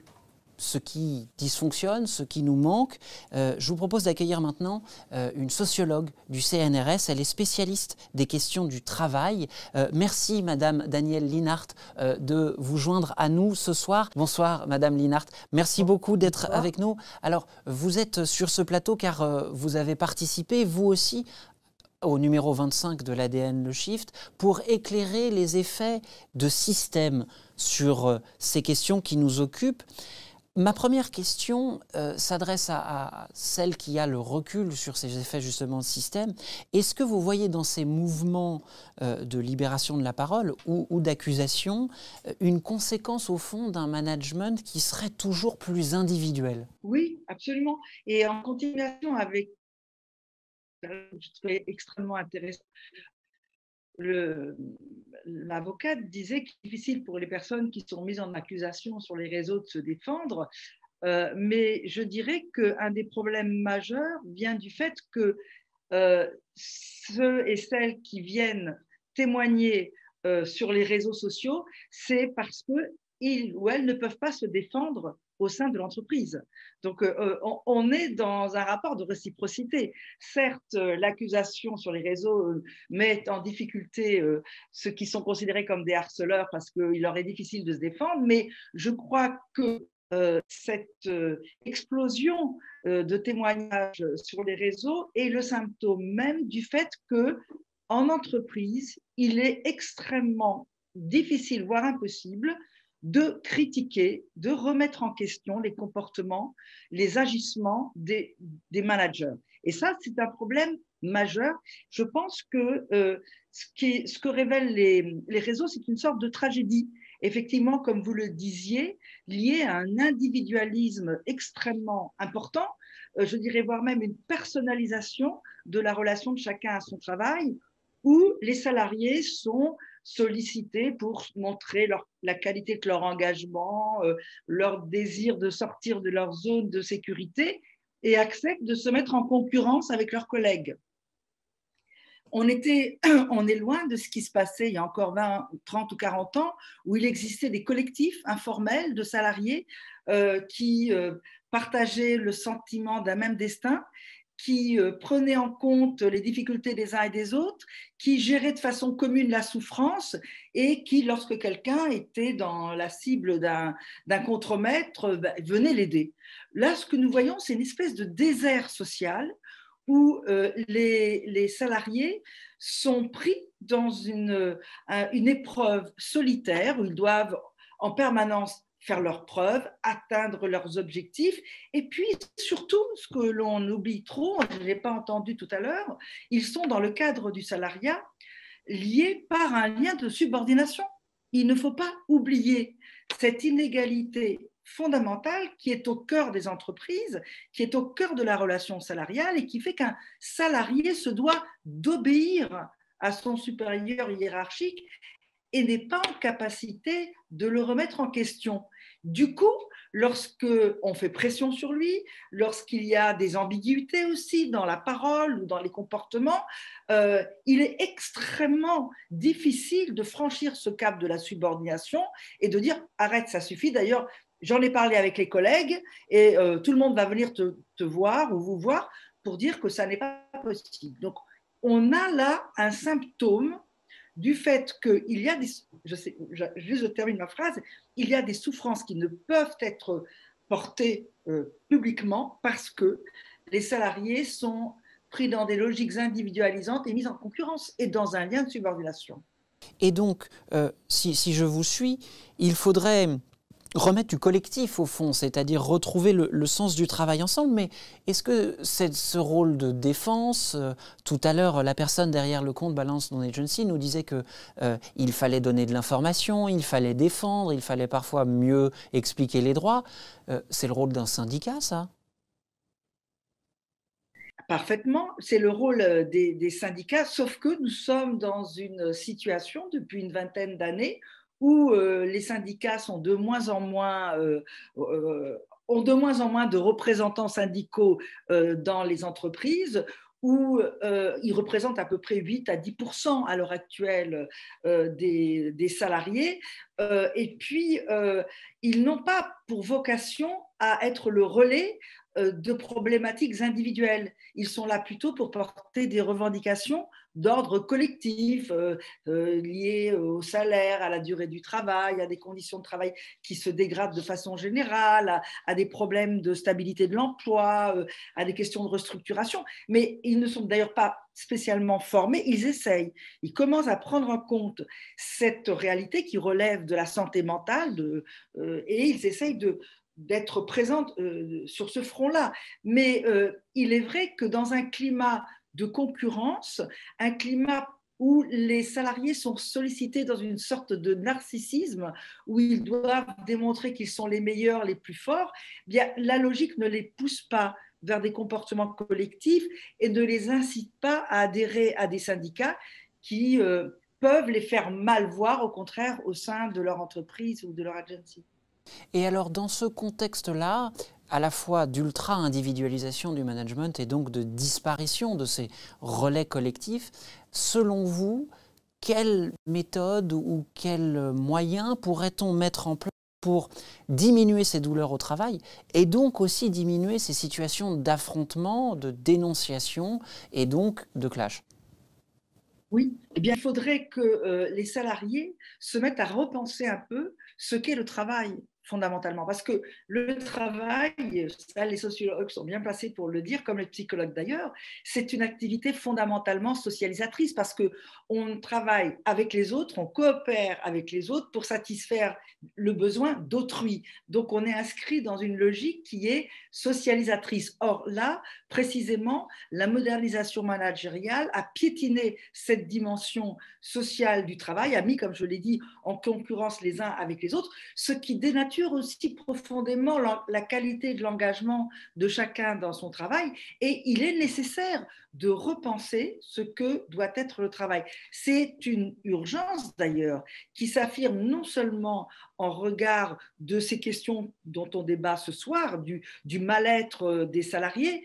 ce qui dysfonctionne, ce qui nous manque. Je vous propose d'accueillir maintenant une sociologue du CNRS. Elle est spécialiste des questions du travail. Merci, Madame Danielle Linhart, de vous joindre à nous ce soir. Bonsoir, Madame Linhart. Merci beaucoup d'être avec nous. Alors, vous êtes sur ce plateau car vous avez participé, vous aussi, au numéro 25 de l'ADN Le Shift, pour éclairer les effets de système sur ces questions qui nous occupent. Ma première question s'adresse à celle qui a le recul sur ces effets justement de système. Est-ce que vous voyez dans ces mouvements de libération de la parole ou d'accusation une conséquence au fond d'un management qui serait toujours plus individuel? Oui, absolument. Et en continuation avec, je trouvais extrêmement intéressant, l'avocate disait qu'il est difficile pour les personnes qui sont mises en accusation sur les réseaux de se défendre, mais je dirais qu'un des problèmes majeurs vient du fait que ceux et celles qui viennent témoigner sur les réseaux sociaux, c'est parce qu'ils ou elles ne peuvent pas se défendre au sein de l'entreprise. Donc, on est dans un rapport de réciprocité. Certes, l'accusation sur les réseaux met en difficulté ceux qui sont considérés comme des harceleurs parce qu'il leur est difficile de se défendre, mais je crois que cette explosion de témoignages sur les réseaux est le symptôme même du fait qu'en entreprise, il est extrêmement difficile, voire impossible, de critiquer, de remettre en question les comportements, les agissements des managers. Et ça, c'est un problème majeur. Je pense que ce que révèlent les réseaux, c'est une sorte de tragédie. Effectivement, comme vous le disiez, lié à un individualisme extrêmement important, je dirais voire même une personnalisation de la relation de chacun à son travail, où les salariés sont sollicités pour montrer la qualité de leur engagement, leur désir de sortir de leur zone de sécurité et acceptent de se mettre en concurrence avec leurs collègues. On est loin de ce qui se passait il y a encore 20, 30 ou 40 ans, où il existait des collectifs informels de salariés qui partageaient le sentiment d'un même destin, qui prenaient en compte les difficultés des uns et des autres, qui géraient de façon commune la souffrance et qui, lorsque quelqu'un était dans la cible d'un contremaître, venait l'aider. Là, ce que nous voyons, c'est une espèce de désert social où les salariés sont pris dans une épreuve solitaire, où ils doivent en permanence faire leurs preuves, atteindre leurs objectifs. Et puis, surtout, ce que l'on oublie trop, je ne l'ai pas entendu tout à l'heure, ils sont dans le cadre du salariat liés par un lien de subordination. Il ne faut pas oublier cette inégalité fondamentale qui est au cœur des entreprises, qui est au cœur de la relation salariale et qui fait qu'un salarié se doit d'obéir à son supérieur hiérarchique et n'est pas en capacité de le remettre en question. Du coup, lorsqu'on fait pression sur lui, lorsqu'il y a des ambiguïtés aussi dans la parole ou dans les comportements, il est extrêmement difficile de franchir ce cap de la subordination et de dire « arrête, ça suffit ». D'ailleurs, j'en ai parlé avec les collègues et tout le monde va venir te voir ou vous voir pour dire que ça n'est pas possible. Donc, on a là un symptôme du fait qu'il y a des, je termine ma phrase, il y a des souffrances qui ne peuvent être portées publiquement parce que les salariés sont pris dans des logiques individualisantes et mis en concurrence et dans un lien de subordination. Et donc, si je vous suis, il faudrait remettre du collectif au fond, c'est-à-dire retrouver le sens du travail ensemble. Mais est-ce que c'est ce rôle de défense, tout à l'heure, la personne derrière le compte Balance Non Agency nous disait qu'il fallait donner de l'information, il fallait défendre, il fallait parfois mieux expliquer les droits. C'est le rôle d'un syndicat, ça ? Parfaitement, c'est le rôle des syndicats, sauf que nous sommes dans une situation depuis une vingtaine d'années où les syndicats sont de moins en moins, ont de moins en moins de représentants syndicaux dans les entreprises, où ils représentent à peu près 8 à 10% à l'heure actuelle des salariés. Et puis, ils n'ont pas pour vocation à être le relais de problématiques individuelles. Ils sont là plutôt pour porter des revendications d'ordre collectif, liées au salaire, à la durée du travail, à des conditions de travail qui se dégradent de façon générale, à des problèmes de stabilité de l'emploi, à des questions de restructuration. Mais ils ne sont d'ailleurs pas spécialement formés, ils essayent. Ils commencent à prendre en compte cette réalité qui relève de la santé mentale et ils essayent d'être présents sur ce front-là. Mais il est vrai que dans un climat de concurrence, un climat où les salariés sont sollicités dans une sorte de narcissisme, où ils doivent démontrer qu'ils sont les meilleurs, les plus forts, bien, la logique ne les pousse pas vers des comportements collectifs et ne les incite pas à adhérer à des syndicats qui peuvent les faire mal voir, au contraire, au sein de leur entreprise ou de leur agency. Et alors, dans ce contexte-là, à la fois d'ultra-individualisation du management et donc de disparition de ces relais collectifs, selon vous, quelle méthode ou quels moyens pourrait-on mettre en place pour diminuer ces douleurs au travail et donc aussi diminuer ces situations d'affrontement, de dénonciation et donc de clash? Oui, eh bien, il faudrait que les salariés se mettent à repenser un peu ce qu'est le travail fondamentalement. Parce que le travail, ça, les sociologues sont bien placés pour le dire, comme les psychologues d'ailleurs, c'est une activité fondamentalement socialisatrice parce qu'on travaille avec les autres, on coopère avec les autres pour satisfaire le besoin d'autrui. Donc, on est inscrit dans une logique qui est socialisatrice. Or, là, précisément, la modernisation managériale a piétiné cette dimension sociale du travail, a mis, comme je l'ai dit, en concurrence les uns avec les autres, ce qui dénature aussi profondément la qualité de l'engagement de chacun dans son travail. Et il est nécessaire de repenser ce que doit être le travail. C'est une urgence d'ailleurs qui s'affirme non seulement en regard de ces questions dont on débat ce soir, du mal-être des salariés,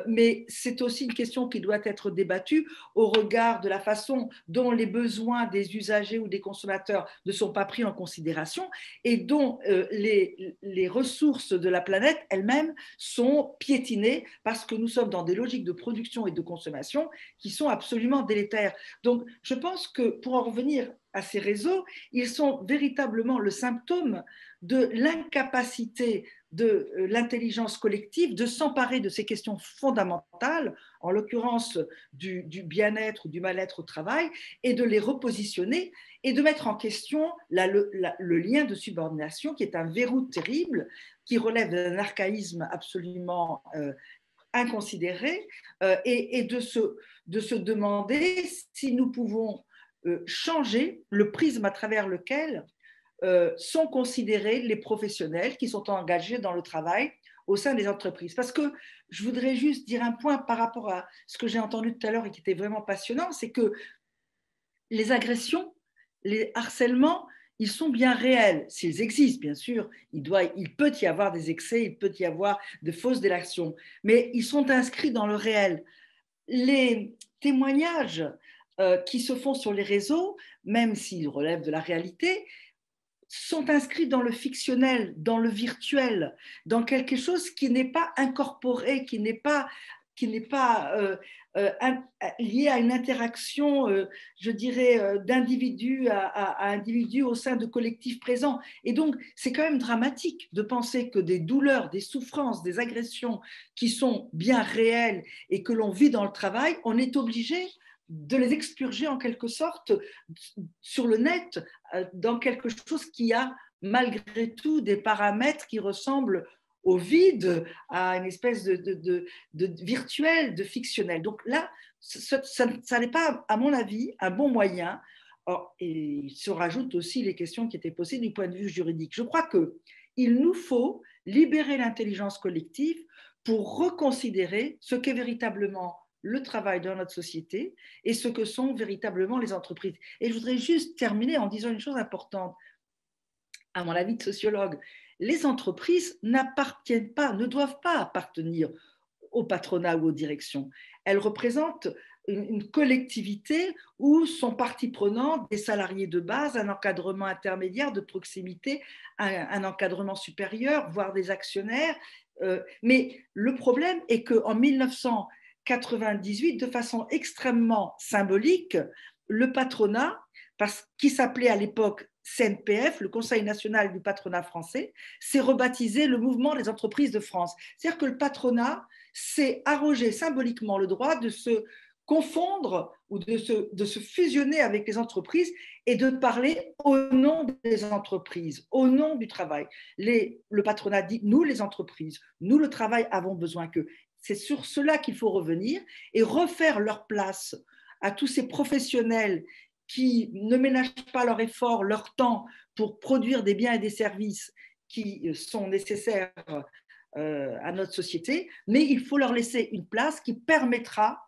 mais c'est aussi une question qui doit être débattue au regard de la façon dont les besoins des usagers ou des consommateurs ne sont pas pris en considération et dont les ressources de la planète elles-mêmes sont piétinées parce que nous sommes dans des logiques de production et de consommation qui sont absolument délétères. Donc, je pense que pour en revenir à ces réseaux, ils sont véritablement le symptôme de l'incapacité de l'intelligence collective de s'emparer de ces questions fondamentales, en l'occurrence du bien-être ou du mal-être au travail, et de les repositionner et de mettre en question le lien de subordination qui est un verrou terrible, qui relève d'un archaïsme absolument inconsidéré, et de se demander si nous pouvons changer le prisme à travers lequel sont considérés les professionnels qui sont engagés dans le travail au sein des entreprises. Parce que je voudrais juste dire un point par rapport à ce que j'ai entendu tout à l'heure et qui était vraiment passionnant, c'est que les agressions, les harcèlements, ils sont bien réels. S'ils existent, bien sûr, il peut y avoir des excès, il peut y avoir de fausses délations, mais ils sont inscrits dans le réel. Les témoignages qui se font sur les réseaux, même s'ils relèvent de la réalité, sont inscrits dans le fictionnel, dans le virtuel, dans quelque chose qui n'est pas incorporé, qui n'est pas lié à une interaction, je dirais, d'individu à individu au sein de collectifs présents. Et donc, c'est quand même dramatique de penser que des douleurs, des souffrances, des agressions qui sont bien réelles et que l'on vit dans le travail, on est obligé de les expurger en quelque sorte sur le net, dans quelque chose qui a malgré tout des paramètres qui ressemblent au vide, à une espèce de virtuel, de fictionnel. Donc là, ça n'est pas, à mon avis, un bon moyen. Or, et il se rajoute aussi les questions qui étaient posées du point de vue juridique. Je crois qu'il nous faut libérer l'intelligence collective pour reconsidérer ce qu'est véritablement le travail dans notre société et ce que sont véritablement les entreprises. Et je voudrais juste terminer en disant une chose importante. À mon avis de sociologue, les entreprises n'appartiennent pas, ne doivent pas appartenir au patronat ou aux directions. Elles représentent une collectivité où sont partie prenante des salariés de base, un encadrement intermédiaire de proximité, un encadrement supérieur, voire des actionnaires. Mais le problème est qu'en 1998, de façon extrêmement symbolique, le patronat, qui s'appelait à l'époque CNPF, le Conseil national du patronat français, s'est rebaptisé le Mouvement des entreprises de France. C'est-à-dire que le patronat s'est arrogé symboliquement le droit de se confondre ou de se fusionner avec les entreprises et de parler au nom des entreprises, au nom du travail. Le patronat dit, nous les entreprises, nous le travail avons besoin qu'eux. C'est sur cela qu'il faut revenir et refaire leur place à tous ces professionnels qui ne ménagent pas leur effort, leur temps pour produire des biens et des services qui sont nécessaires à notre société, mais il faut leur laisser une place qui permettra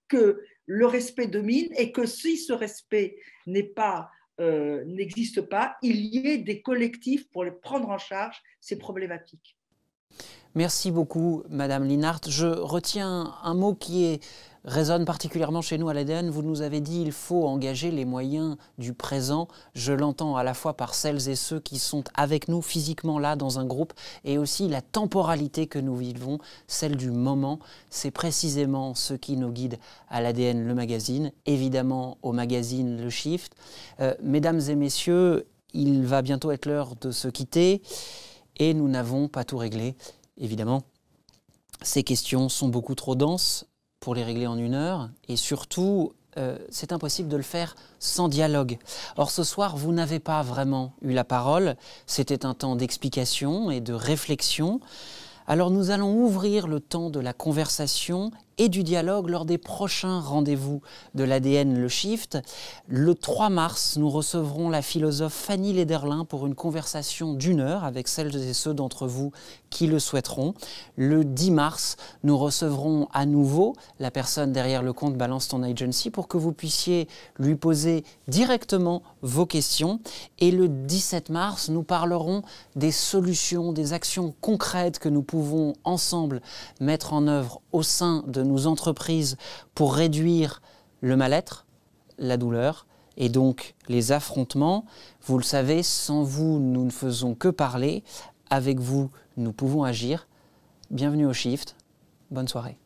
que le respect domine et que si ce respect n'existe pas, il y ait des collectifs pour prendre en charge ces problématiques. Merci beaucoup, Madame Linhart. Je retiens un mot qui résonne particulièrement chez nous à l'ADN. Vous nous avez dit qu'il faut engager les moyens du présent. Je l'entends à la fois par celles et ceux qui sont avec nous physiquement là dans un groupe et aussi la temporalité que nous vivons, celle du moment. C'est précisément ce qui nous guide à l'ADN, le magazine, évidemment au magazine Le Shift. Mesdames et messieurs, il va bientôt être l'heure de se quitter et nous n'avons pas tout réglé. Évidemment, ces questions sont beaucoup trop denses pour les régler en 1 heure et surtout, c'est impossible de le faire sans dialogue. Or, ce soir, vous n'avez pas vraiment eu la parole. C'était un temps d'explication et de réflexion. Alors, nous allons ouvrir le temps de la conversation et du dialogue lors des prochains rendez-vous de l'ADN Le Shift. Le 3 mars, nous recevrons la philosophe Fanny Lederlin pour une conversation d'1 heure avec celles et ceux d'entre vous qui le souhaiteront. Le 10 mars, nous recevrons à nouveau la personne derrière le compte Balance ton Agency pour que vous puissiez lui poser directement vos questions. Et le 17 mars, nous parlerons des solutions, des actions concrètes que nous pouvons ensemble mettre en œuvre au sein de nos entreprises pour réduire le mal-être, la douleur et donc les affrontements. Vous le savez, sans vous, nous ne faisons que parler. Avec vous, nous pouvons agir. Bienvenue au Shift. Bonne soirée.